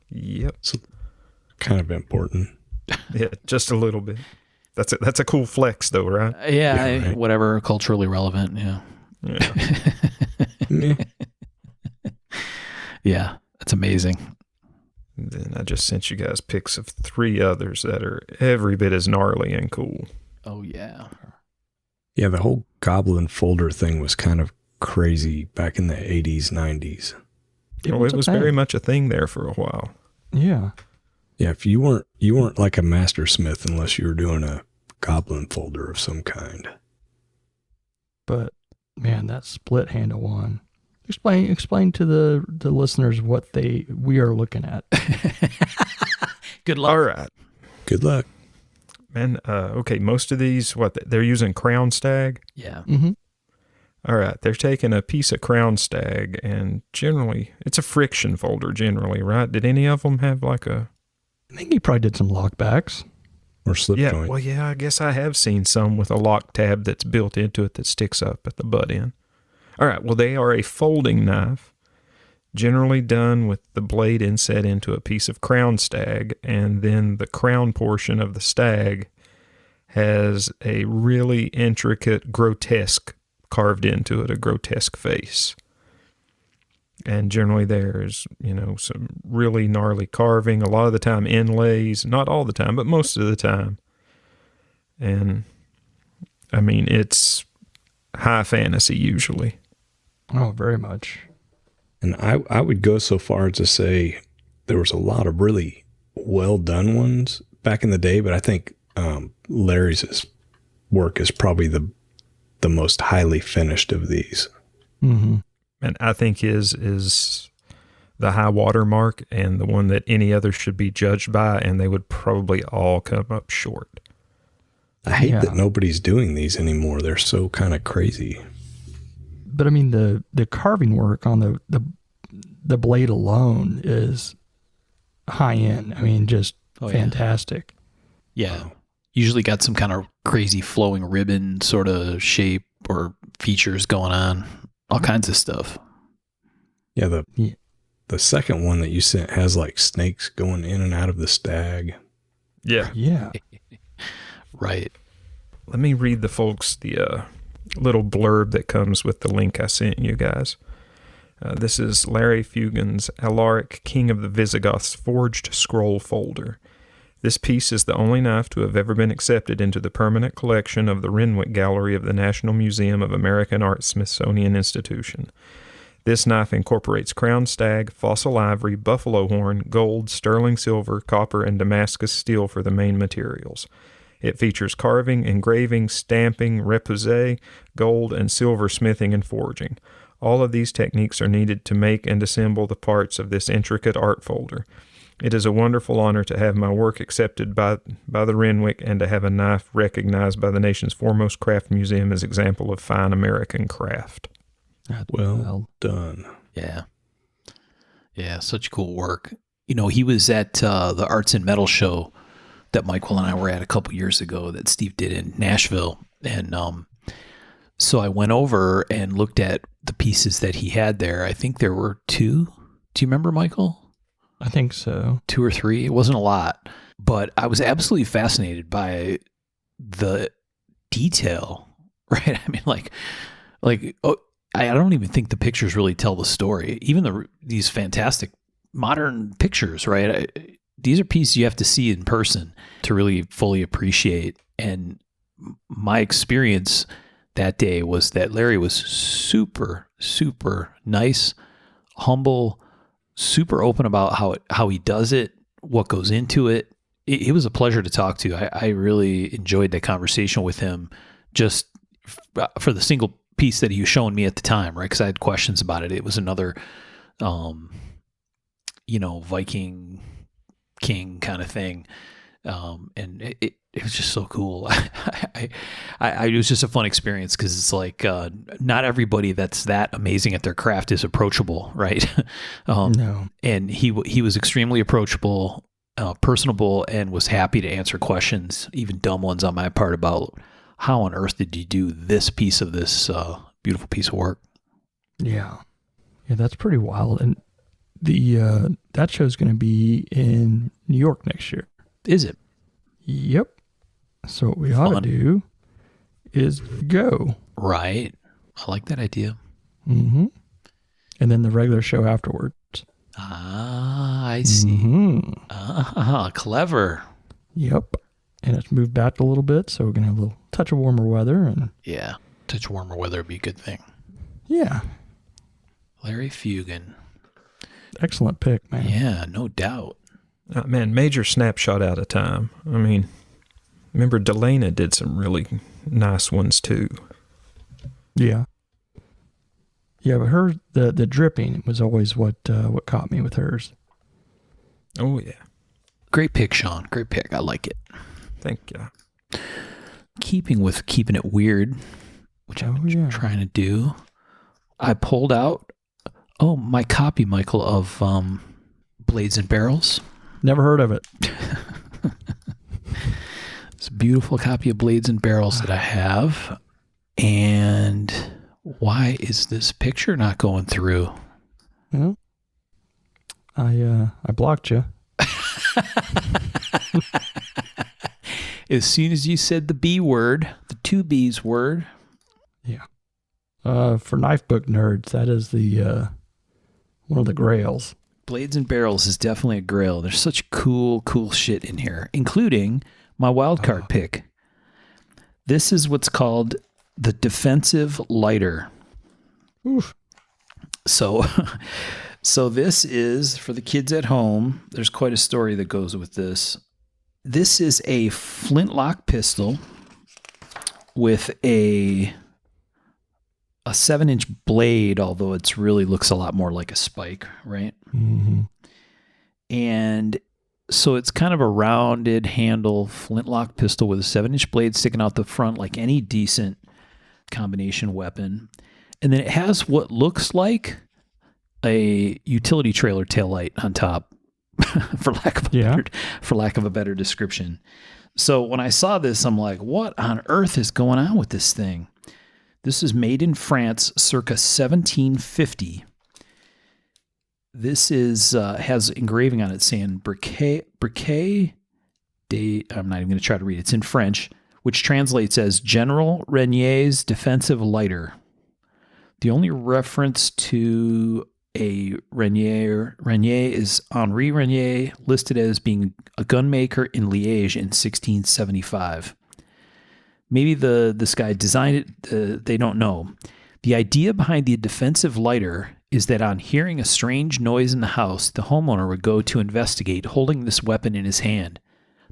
Yep. So kind of important. Yeah, just a little bit. That's a cool flex, though, right? Yeah, right. whatever. Culturally relevant. Yeah. Yeah. Yeah. That's amazing. And then I just sent you guys pics of 3 others that are every bit as gnarly and cool. Oh, yeah. Yeah, the whole goblin folder thing was kind of crazy back in the 80s, 90s. It was very much a thing there for a while. Yeah. Yeah, if you weren't like a master smith unless you were doing a goblin folder of some kind. But, man, that split handle one. Explain to the listeners what we are looking at. Good luck. All right. Good luck. Man, okay, most of these, they're using crown stag? Yeah. Mm-hmm. All right, they're taking a piece of crown stag, and generally, it's a friction folder generally, right? Did any of them have like a... I think he probably did some lockbacks. Or slip Yeah, joint. well, yeah, I guess I have seen some with a lock tab that's built into it that sticks up at the butt end. All right, well, they are a folding knife, generally done with the blade inset into a piece of crown stag, and then the crown portion of the stag has a really intricate grotesque carved into it, a grotesque face. And generally there's, some really gnarly carving, a lot of the time inlays, not all the time, but most of the time. And, I mean, it's high fantasy usually. Oh, very much. And I would go so far as to say there was a lot of really well done ones back in the day, but I think Larry's work is probably the most highly finished of these. Mm-hmm. And I think his is the high water mark and the one that any other should be judged by, and they would probably all come up short. I hate Yeah. that nobody's doing these anymore. They're so kind of crazy. But I mean, the carving work on the blade alone is high end. I mean, just Oh, yeah. fantastic. Yeah. Usually got some kind of crazy flowing ribbon sort of shape or features going on. All kinds of stuff. Yeah, Yeah. the second one that you sent has like snakes going in and out of the stag. Yeah. Yeah. Right. Let me read the folks the little blurb that comes with the link I sent you guys. This is Larry Fugan's Alaric, King of the Visigoths Forged Scroll Folder. This piece is the only knife to have ever been accepted into the permanent collection of the Renwick Gallery of the National Museum of American Art Smithsonian Institution. This knife incorporates crown stag, fossil ivory, buffalo horn, gold, sterling silver, copper, and Damascus steel for the main materials. It features carving, engraving, stamping, repoussé, gold, and silver smithing and forging. All of these techniques are needed to make and assemble the parts of this intricate art folder. It is a wonderful honor to have my work accepted by the Renwick and to have a knife recognized by the nation's foremost craft museum as example of fine American craft. Well done. Yeah. Yeah. Such cool work. He was at the Arts and Metal show that Michael and I were at a couple years ago that Steve did in Nashville. And so I went over and looked at the pieces that he had there. I think there were 2. Do you remember, Michael? I think so. 2 or 3. It wasn't a lot, but I was absolutely fascinated by the detail, right? I mean, like, I don't even think the pictures really tell the story. Even these fantastic modern pictures, right? These are pieces you have to see in person to really fully appreciate. And my experience that day was that Larry was super, super nice, humble, super open about how he does it, what goes into it. It was a pleasure to talk to. I really enjoyed that conversation with him, just for the single piece that he was showing me at the time, right? Because I had questions about it. It was another, Viking king kind of thing, and it was just so cool. It was just a fun experience because it's like not everybody that's that amazing at their craft is approachable, right? No. And he was extremely approachable, personable, and was happy to answer questions, even dumb ones on my part, about how on earth did you do this piece of this beautiful piece of work. Yeah, that's pretty wild. And the that show's going to be in New York next year. Is it? Yep. So what we ought to do is go. Right. I like that idea. Mm-hmm. And then the regular show afterwards. Ah, I see. Mm-hmm. Ah, clever. Yep. And it's moved back a little bit, so we're going to have a little touch of warmer weather. And yeah, touch warmer weather would be a good thing. Yeah. Larry Fugan. Excellent pick, man. Yeah, no doubt. Man, major snapshot out of time. I mean, remember Delana did some really nice ones too. Yeah. Yeah, but her the dripping was always what caught me with hers. Oh yeah. Great pick, Sean. Great pick. I like it. Thank you. Keeping it weird, which I'm trying to do, I pulled out my copy, Michael, of Blades and Barrels. Never heard of it. It's a beautiful copy of Blades and Barrels that I have. And why is this picture not going through? Well, I blocked you. As soon as you said the B word, the two B's word. Yeah. For knife book nerds, that is the one of the grails. Blades and Barrels is definitely a grail. There's such cool shit in here, including my wild card pick. This is what's called the defensive lighter. Oof. So this is, for the kids at home, there's quite a story that goes with this. This is a flintlock pistol with a 7-inch blade, although it's really looks a lot more like a spike, right? Mm-hmm. And so it's kind of a rounded handle flintlock pistol with a 7-inch blade sticking out the front like any decent combination weapon. And then it has what looks like a utility trailer taillight on top, for lack of a better description. So when I saw this, I'm like, what on earth is going on with this thing? This is made in France circa 1750. This is has engraving on it saying Briquet de, I'm not even going to try to read it. It's in French, which translates as General Regnier's defensive lighter. The only reference to a Renier is Henri Renier, listed as being a gunmaker in Liège in 1675. Maybe this guy designed it, they don't know. The idea behind the defensive lighter is that on hearing a strange noise in the house, the homeowner would go to investigate holding this weapon in his hand.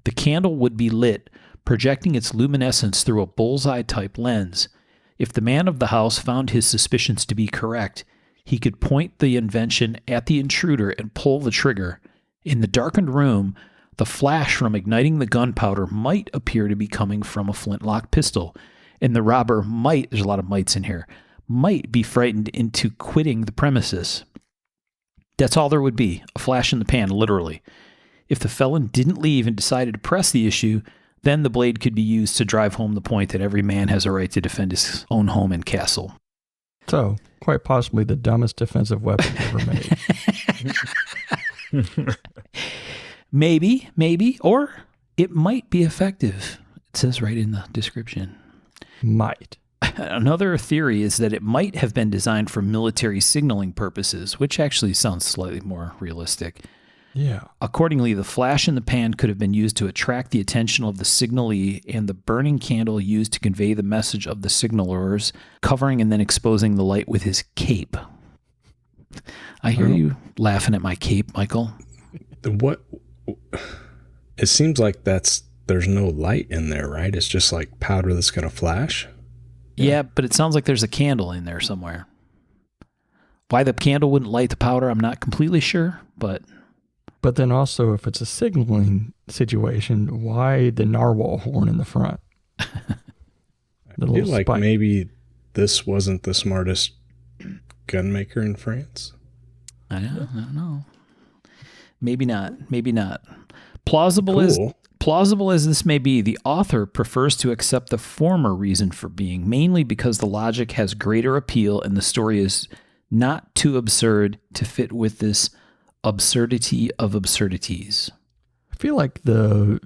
The candle would be lit, projecting its luminescence through a bullseye-type lens. If the man of the house found his suspicions to be correct, he could point the invention at the intruder and pull the trigger. In the darkened room, the flash from igniting the gunpowder might appear to be coming from a flintlock pistol, and the robber might, there's a lot of mights in here, might be frightened into quitting the premises. That's all there would be, a flash in the pan, literally. If the felon didn't leave and decided to press the issue, then the blade could be used to drive home the point that every man has a right to defend his own home and castle. So, quite possibly the dumbest defensive weapon ever made. Maybe, or it might be effective. It says right in the description. Might. Another theory is that it might have been designed for military signaling purposes, which actually sounds slightly more realistic. Yeah. Accordingly, the flash in the pan could have been used to attract the attention of the signalee, and the burning candle used to convey the message of the signalers, covering and then exposing the light with his cape. I hear you laughing at my cape, Michael. What? It seems like there's no light in there, right? It's just like powder that's going to flash. Yeah, but it sounds like there's a candle in there somewhere. Why the candle wouldn't light the powder, I'm not completely sure, but... But then also, if it's a signaling situation, why the narwhal horn in the front? I feel like maybe this wasn't the smartest gun maker in France. I don't know. Maybe not. Maybe not. Plausible as this may be, the author prefers to accept the former reason for being, mainly because the logic has greater appeal and the story is not too absurd to fit with this absurdity of absurdities. I feel like the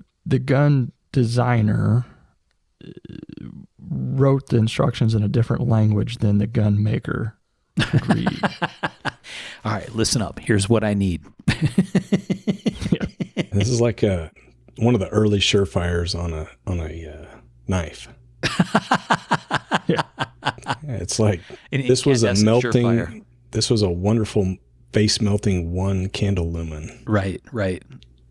gun designer wrote the instructions in a different language than the gun maker could read. All right, listen up. Here's what I need. This is like one of the early surefires on a knife. Yeah. It's like An this was a incandescent surefire. melting. This was a wonderful face melting one candle lumen. Right.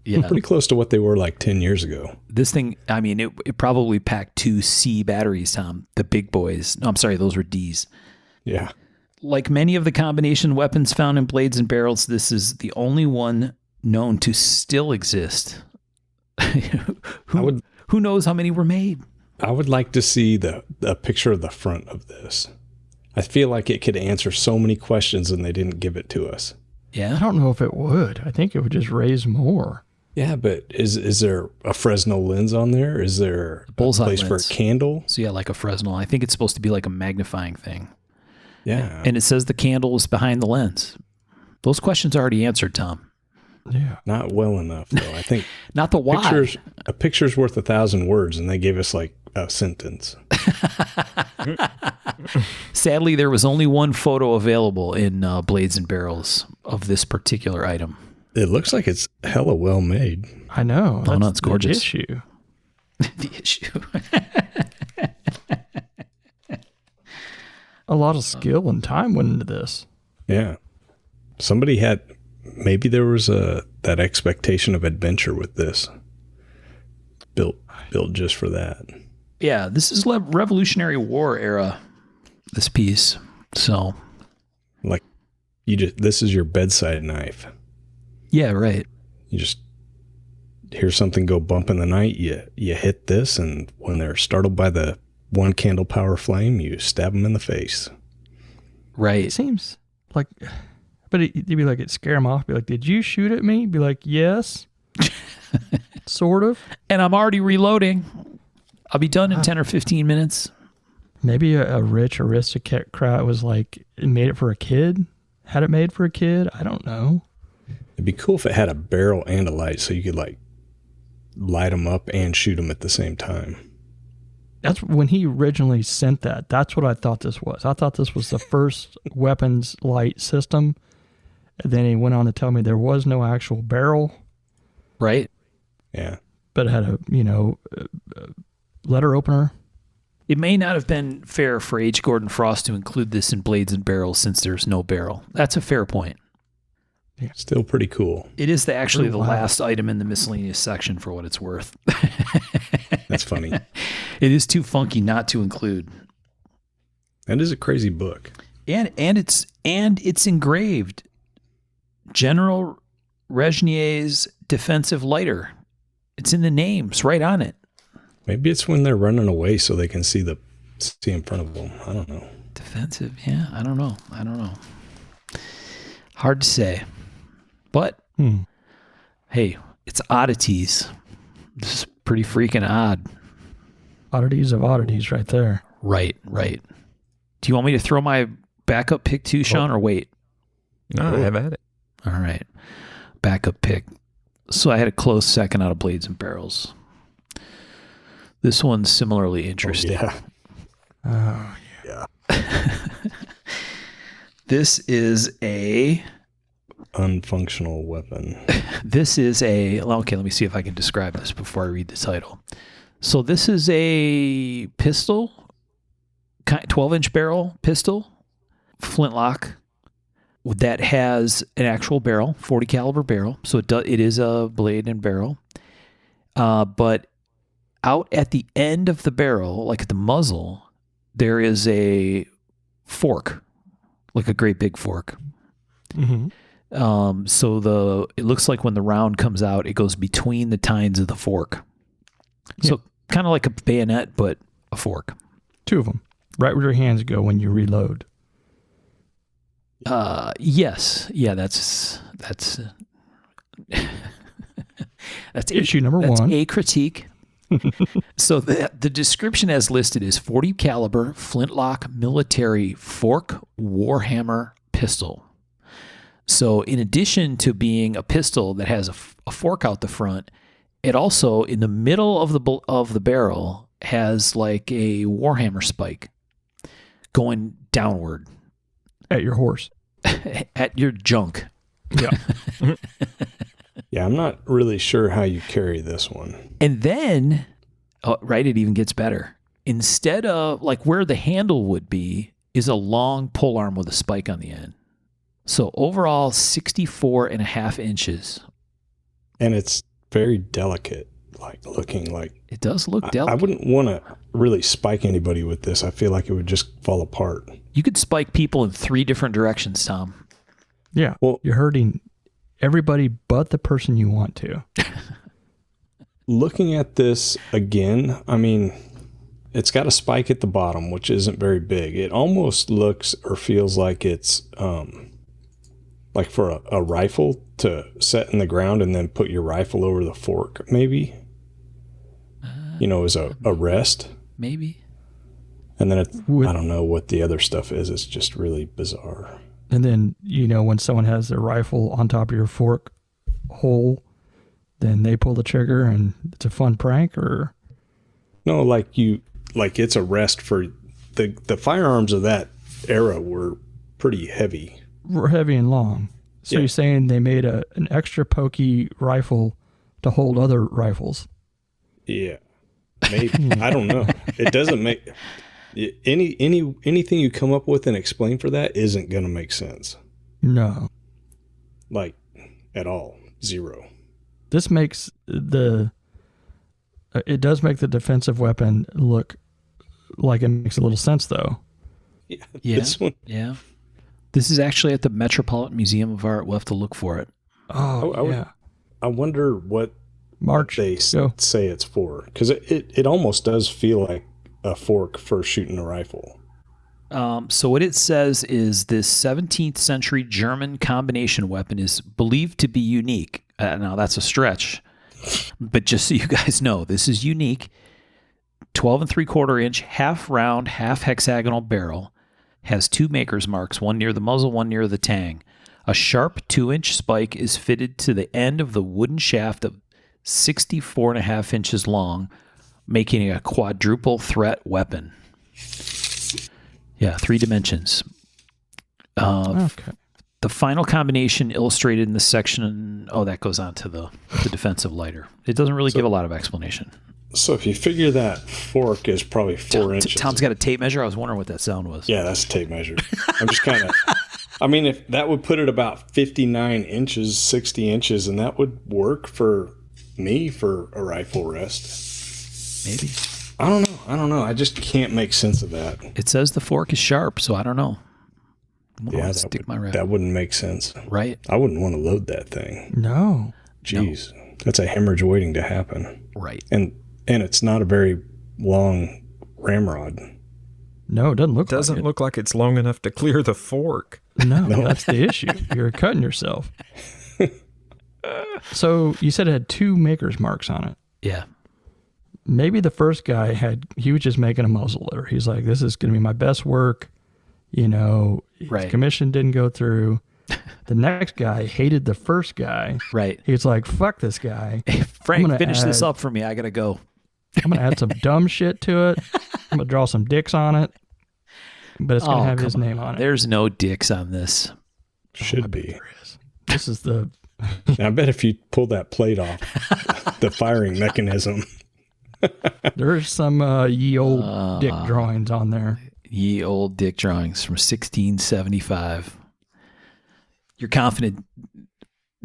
Yeah. Pretty close to what they were like 10 years ago. This thing, I mean, it probably packed 2 C batteries, Tom. The big boys. No, I'm sorry, those were D's. Yeah. Like many of the combination weapons found in Blades and Barrels, this is the only one known to still exist. Who knows how many were made? I would like to see a picture of the front of this. I feel like it could answer so many questions and they didn't give it to us. Yeah. I don't know if it would. I think it would just raise more. Yeah, but is there a Fresnel lens on there? Is there a bullseye place lens for a candle? So yeah, like a Fresnel. I think it's supposed to be like a magnifying thing. Yeah. And it says the candle is behind the lens. Those questions are already answered, Tom. Yeah. Not well enough, though. I think Not the why. a picture's worth 1,000 words, and they gave us like a sentence. Sadly, there was only one photo available in Blades and Barrels of this particular item. It looks like it's hella well made. I know. Oh, no, That's it's gorgeous. the issue. The issue. A lot of skill and time went into this. Yeah. Maybe there was that expectation of adventure with this. Built just for that. Yeah, this is Revolutionary War era, this piece. So, Like, this is your bedside knife. yeah, right. You just hear something go bump in the night, you hit this, and when they're startled by the one candle power flame, you stab them in the face. Right. It seems like, but you'd be like, it scare them off. Be like, did you shoot at me? Be like, yes, sort of. And I'm already reloading. I'll be done in 10 or 15 minutes. Maybe a rich aristocrat was like, made it for a kid, had it made for a kid. I don't know. It'd be cool if it had a barrel and a light, so you could like light them up and shoot them at the same time. That's when he originally sent that. That's what I thought this was. I thought this was the first weapons light system. And then he went on to tell me there was no actual barrel, Right. Yeah. but it had a letter opener. It may not have been fair for H. Gordon Frost to include this in Blades and Barrels since there's no barrel. That's a fair point. Still pretty cool. It is actually the Wow. last item in the miscellaneous section for what it's worth. That's funny. It is too funky not to include. That is a crazy book. And it's engraved. General Regnier's defensive lighter. It's in the names right on it. Maybe it's when they're running away so they can see in front of them. I don't know. Defensive, yeah. I don't know. Hard to say. But hey, it's oddities. This is pretty freaking odd. Oddities of oddities right there. Right. Do you want me to throw my backup pick too, Sean, or wait? No, have at it. All right. Backup pick. So I had a close second out of Blades and Barrels. This one's similarly interesting. Oh, Oh, This is a unfunctional weapon. This is okay, let me see if I can describe this before I read the title. So this is a pistol, 12-inch barrel pistol, flintlock, that has an actual barrel, 40 caliber barrel. So it is a blade and barrel. But out at the end of the barrel, like at the muzzle, there is a fork, like a great big fork. Mm-hmm. So it looks like when the round comes out, it goes between the tines of the fork. So kind of like a bayonet, but a fork. 2 of them, right where your hands go when you reload. Yes. Yeah, that's issue number that's one. a critique. So the description as listed is 40 caliber flintlock military fork warhammer pistol. So in addition to being a pistol that has a fork out the front, it also in the middle of the barrel has like a warhammer spike going downward At your horse. at your junk. Yeah. Yeah, I'm not really sure how you carry this one. And then, right, it even gets better. Instead of like where the handle would be is a long pole arm with a spike on the end. So overall, 64 and a half inches. And it's very delicate, like looking like. It does look I delicate. wouldn't want to really spike anybody with this. I feel like it would just fall apart. You could spike people in 3 different directions, Tom. Yeah. Well, You're hurting everybody but the person you want to. looking at this again, I mean, it's got a spike at the bottom, which isn't very big. It almost looks or feels like it's like for a rifle to set in the ground and then put your rifle over the fork, maybe. As a rest. Maybe. And then I don't know what the other stuff is. It's just really bizarre. And then, when someone has their rifle on top of your fork hole, then they pull the trigger and it's a fun prank, or? No, like it's a rest for the firearms of that era were pretty heavy. We're heavy and long. So Yeah. you're saying they made an extra pokey rifle to hold other rifles? Yeah, maybe. I don't know. It doesn't make anything you come up with and explain for that isn't going to make sense. No. Like at all. Zero. This makes it does make the defensive weapon look like it makes a little sense, though. Yeah. Yeah. This one. Yeah. This is actually at the Metropolitan Museum of Art. We'll have to look for it. Oh, yeah. I wonder what March, they go. say it's for, because it almost does feel like a fork for shooting a rifle. So what it says is this 17th century German combination weapon is believed to be unique. Now that's a stretch, but just so you guys know, this is unique. 12 3/4 inch, half round, half hexagonal barrel, has 2 maker's marks, one near the muzzle, one near the tang. A sharp 2-inch spike is fitted to the end of the wooden shaft of 64 and a half inches long, making it a quadruple threat weapon. Yeah, 3 dimensions. Okay. The final combination illustrated in this section, that goes on to the defensive lighter. It doesn't really give a lot of explanation. So if you figure that fork is probably 4 inches. Tom's got a tape measure. I was wondering what that sound was. Yeah, that's a tape measure. I'm just kind of, if that would put it about 59 inches, 60 inches, and that would work for me for a rifle rest. Maybe. I don't know. I just can't make sense of that. It says the fork is sharp, so I don't know. Yeah, that wouldn't make sense. Right. I wouldn't want to load that thing. No. Jeez. No. That's a hemorrhage waiting to happen. Right. And it's not a very long ramrod. No, it doesn't Doesn't look like it's long enough to clear the fork. No, that's the issue. You're cutting yourself. So you said it had 2 maker's marks on it. Yeah. Maybe the first guy he was just making a muzzleloader. He's like, this is going to be my best work. His Right. commission didn't go through. The next guy hated the first guy. Right. He's like, fuck this guy. Hey, Frank, finish this add- up for me. I got to go. I'm going to add some dumb shit to it. I'm going to draw some dicks on it. But it's going to have his name on it. There's no dicks on this. Should I bet be. there is. This is the Now, I bet if you pull that plate off, the firing mechanism. there's some ye old dick drawings on there. Ye old dick drawings from 1675. You're confident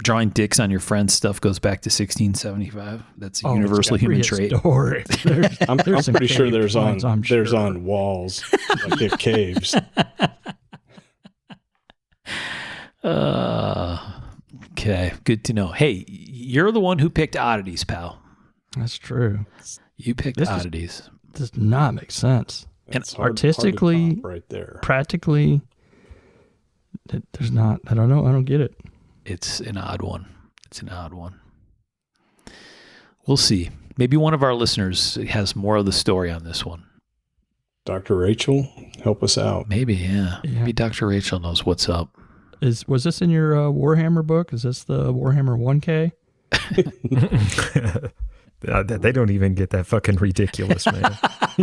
drawing dicks on your friend's stuff goes back to 1675? That's a universal human trait. I'm pretty sure there's drawings, on walls, like they're caves. Okay, good to know. Hey, you're the one who picked Oddities, pal. That's true. You picked Oddities. Does not make sense. And artistically, hard to top right there. practically, there's not. I don't know. I don't get it. It's an odd one. We'll see. Maybe one of our listeners has more of the story on this one. Dr. Rachel, help us out. Maybe, yeah. Maybe Dr. Rachel knows what's up. Was this in your Warhammer book? Is this the Warhammer 1K? They don't even get that fucking ridiculous, man.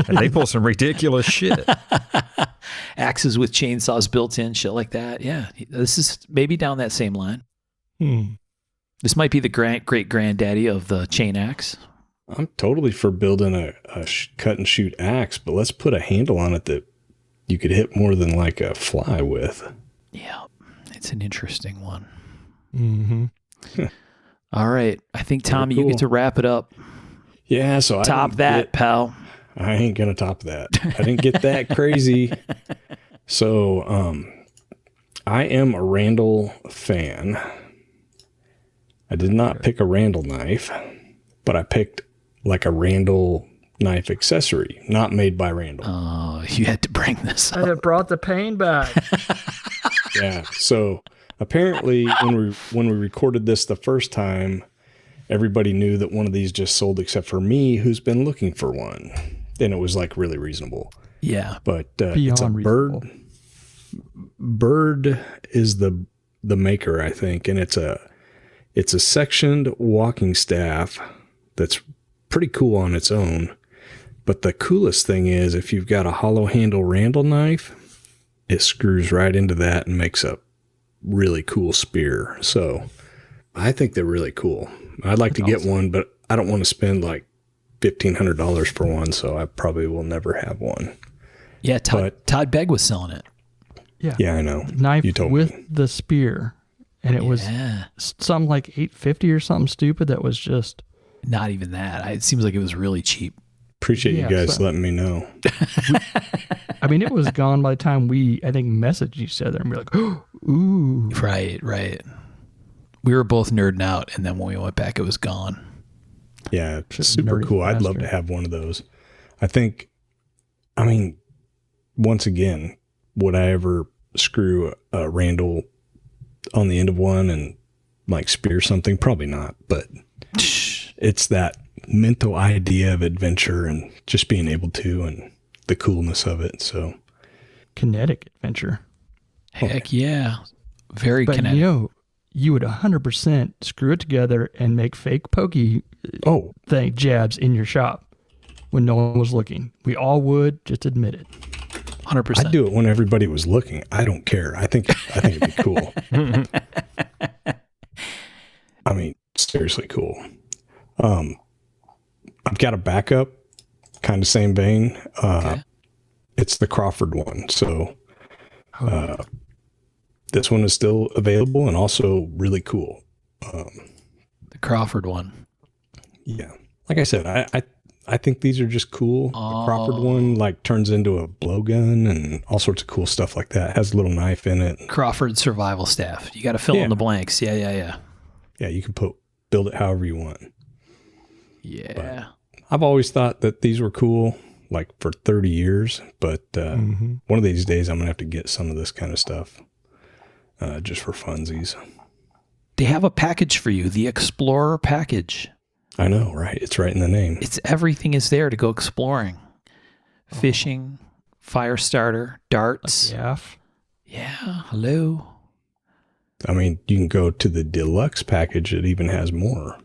They pull some ridiculous shit. Axes with chainsaws built in, shit like that. Yeah, this is maybe down that same line. This might be the great granddaddy of the chain axe. I'm totally for building a cut and shoot axe, but let's put a handle on it that you could hit more than like a fly with. Yeah, it's an interesting one. Mm-hmm. All right. I think, Tommy, you get to wrap it up. Yeah, so pal. I ain't going to top that. I didn't get that crazy. So I am a Randall fan. I did not pick a Randall knife, but I picked like a Randall knife accessory, not made by Randall. Oh, you had to bring this up. And it brought the pain back. Yeah. So apparently when we recorded this the first time, everybody knew that one of these just sold except for me, who's been looking for one. And it was like really reasonable. Yeah. But it's a reasonable. Bird is the maker, I think. And it's a sectioned walking staff that's pretty cool on its own. But the coolest thing is if you've got a hollow handle Randall knife, it screws right into that and makes a really cool spear. So I think they're really cool. I'd like to get one, but I don't want to spend like $1,500 for one. So I probably will never have one. Yeah. Todd Begg was selling it. Yeah, I know. Knife you told with me. the spear. And it was something like $850 or something stupid that was just... Not even that. It seems like it was really cheap. Appreciate you guys letting me know. I mean, it was gone by the time we, I think, messaged each other and we were like, ooh. Right. We were both nerding out, and then when we went back, it was gone. Yeah, super cool. I'd love to have one of those. I mean, once again, would I ever screw a Randall on the end of one and like spear something? Probably not, but it's that mental idea of adventure and just being able to and the coolness of it. So kinetic adventure. Heck yeah. Very but kinetic. You know, you would 100% screw it together and make fake pokey jabs in your shop when no one was looking. We all would, just admit it. 100%. I'd do it when everybody was looking. I don't care. I think it'd be cool. I mean, seriously cool. I've got a backup, kind of same vein. It's the Crawford one. So this one is still available and also really cool. The Crawford one. Yeah. Like I said, I think these are just cool. The Crawford one like turns into a blowgun and all sorts of cool stuff like that. It has a little knife in it. Crawford survival staff. You got to fill in the blanks. Yeah. Yeah, you can build it however you want. Yeah. But I've always thought that these were cool, like for 30 years. But one of these days, I'm going to have to get some of this kind of stuff just for funsies. They have a package for you, the Explorer package. I know, right? It's right in the name. It's everything is there to go exploring. Fishing, fire starter, darts. Yeah, hello. I mean, you can go to the deluxe package. It even has more.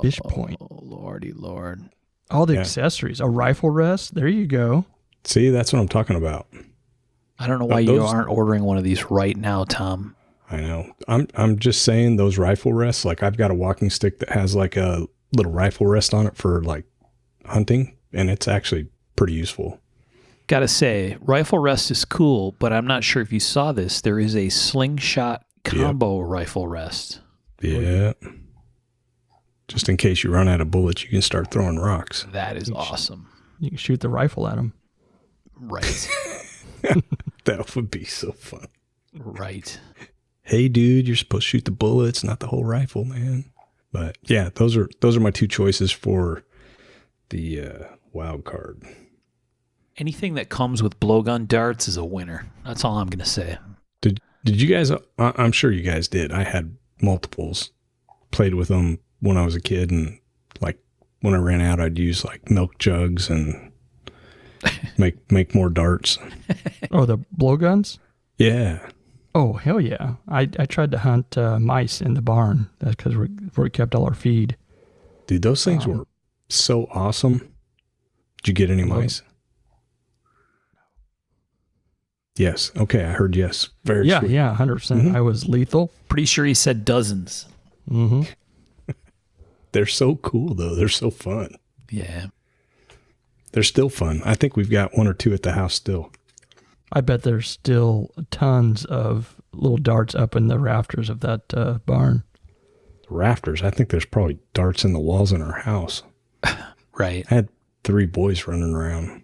Fish point. Oh, lordy lord. All the accessories. A rifle rest. There you go. See, that's what I'm talking about. I don't know why you aren't ordering one of these right now, Tom. I know. I'm just saying those rifle rests, like I've got a walking stick that has like a little rifle rest on it for like hunting, and it's actually pretty useful. Gotta say, rifle rest is cool, but I'm not sure if you saw this. There is a slingshot combo rifle rest. Yeah. Just in case you run out of bullets, you can start throwing rocks. That is awesome. You can shoot the rifle at them. Right. That would be so fun. Right. Hey, dude, you're supposed to shoot the bullets, not the whole rifle, man. But yeah, those are my two choices for the wild card. Anything that comes with blowgun darts is a winner. That's all I'm going to say. Did you guys? I'm sure you guys did. I had multiples. Played with them when I was a kid, and like when I ran out, I'd use like milk jugs and make more darts. Oh, the blowguns? Yeah. Oh, hell yeah. I tried to hunt mice in the barn. That's because where we kept all our feed. Dude, those things were so awesome. Did you get any mice? Yes. Okay, I heard yes. Very Yeah, sweet. yeah, 100%. I was lethal. Pretty sure he said dozens. Mm-hmm. They're so cool, though. They're so fun. Yeah. They're still fun. I think we've got one or two at the house still. I bet there's still tons of little darts up in the rafters of that barn. Rafters. I think there's probably darts in the walls in our house. Right. I had 3 boys running around.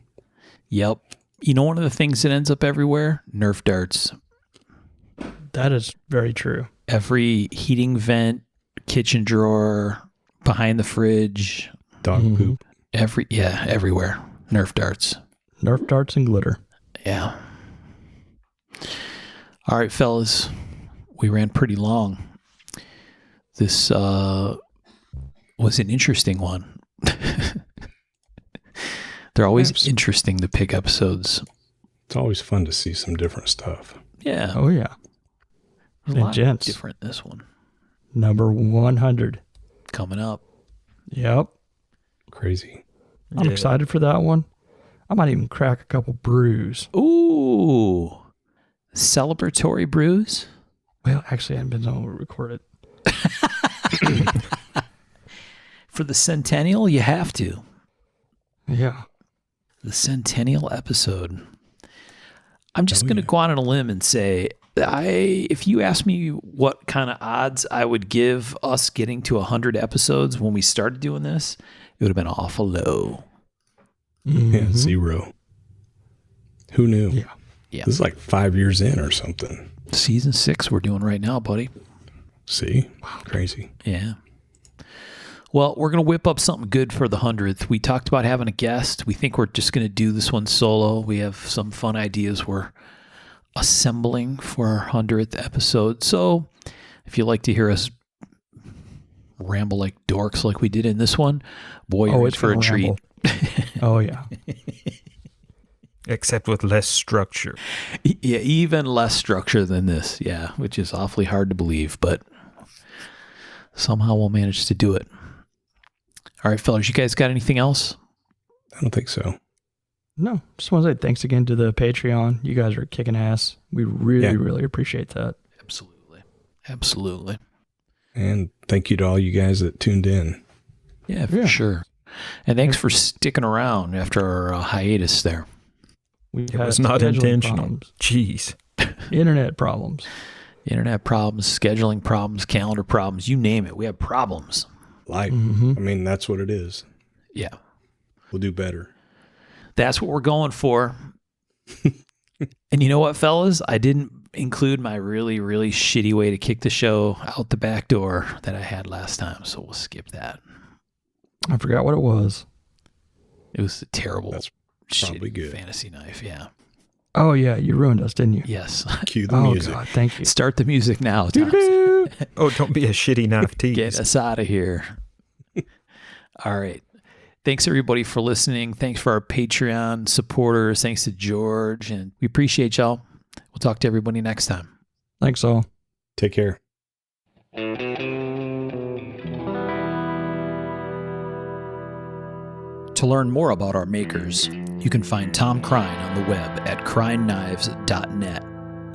Yep. You know, one of the things that ends up everywhere? Nerf darts. That is very true. Every heating vent, kitchen drawer, behind the fridge, Dog poop. everywhere. Nerf darts. Nerf darts and glitter. Yeah. All right, fellas. We ran pretty long. This was an interesting one. They're always interesting to pick episodes. It's always fun to see some different stuff. Yeah. Oh, yeah. There's And a lot gents. different this one. Number 100. Coming up. Yep. Crazy. I'm Yeah. excited for that one. I might even crack a couple brews. Ooh. Celebratory brews? Well, actually, I haven't been able to record it. For the centennial, you have to. Yeah. The centennial episode. I'm just going to go out on a limb and say, if you ask me what kind of odds I would give us getting to 100 episodes when we started doing this, it would have been awful low. Yeah, 0. Who knew? Yeah. Yeah. This is like 5 years in or something. Season 6 we're doing right now, buddy. See? Crazy. Yeah. Well, we're going to whip up something good for the 100th. We talked about having a guest. We think we're just going to do this one solo. We have some fun ideas we're assembling for our 100th episode. So if you like to hear us ramble like dorks like we did in this one, boy, you're in for a gonna treat. ramble. Oh, yeah. Except with less structure. Yeah, even less structure than this. Yeah, which is awfully hard to believe, but somehow we'll manage to do it. All right, fellas, you guys got anything else? I don't think so. No, just want to say thanks again to the Patreon. You guys are kicking ass. We really, really appreciate that. Absolutely. Absolutely. And thank you to all you guys that tuned in. Yeah, for sure. And thanks for sticking around after our hiatus there. We It was not intentional. Jeez. Internet problems. Internet problems, scheduling problems, calendar problems, you name it. We have problems. Life. Mm-hmm. I mean, that's what it is. Yeah. We'll do better. That's what we're going for. And you know what, fellas? I didn't include my really, really shitty way to kick the show out the back door that I had last time, so we'll skip that. I forgot what it was. It was a terrible, That's probably shitty good. fantasy knife. Yeah. Oh, yeah. You ruined us, didn't you? Yes. Cue the Oh, music. God. Thank you. Start the music now, Tom. Oh, don't be a shitty knife tease. Get us out of here. All right. Thanks, everybody, for listening. Thanks for our Patreon supporters. Thanks to George. And we appreciate y'all. We'll talk to everybody next time. Thanks, all. Take care. To learn more about our makers, you can find Tom Crine on the web at crineknives.net.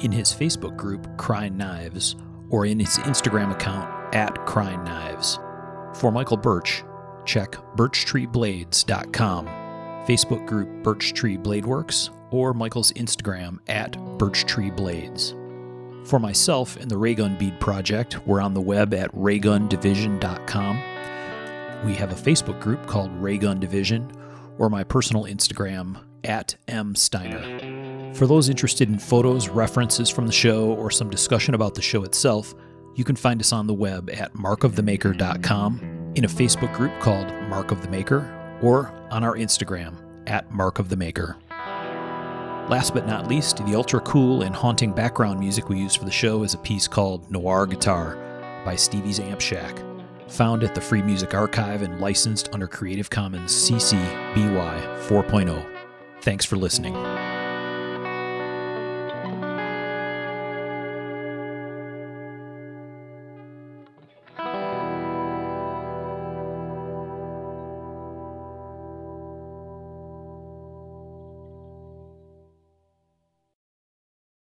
in his Facebook group, Crying Knives, or in his Instagram account, @CryingKnives. For Michael Birch, check birchtreeblades.com, Facebook group Birch Tree Blade Works, or Michael's Instagram @BirchtreeBlades. For myself and the Raygun Bead Project, we're on the web at raygundivision.com. We have a Facebook group called Raygun Division, or my personal Instagram @msteiner. For those interested in photos, references from the show, or some discussion about the show itself, you can find us on the web at markofthemaker.com, in a Facebook group called Mark of the Maker, or on our Instagram @markofthemaker. Last but not least, the ultra cool and haunting background music we use for the show is a piece called Noir Guitar by Stevie's Amp Shack, found at the Free Music Archive and licensed under Creative Commons CC BY 4.0. Thanks for listening.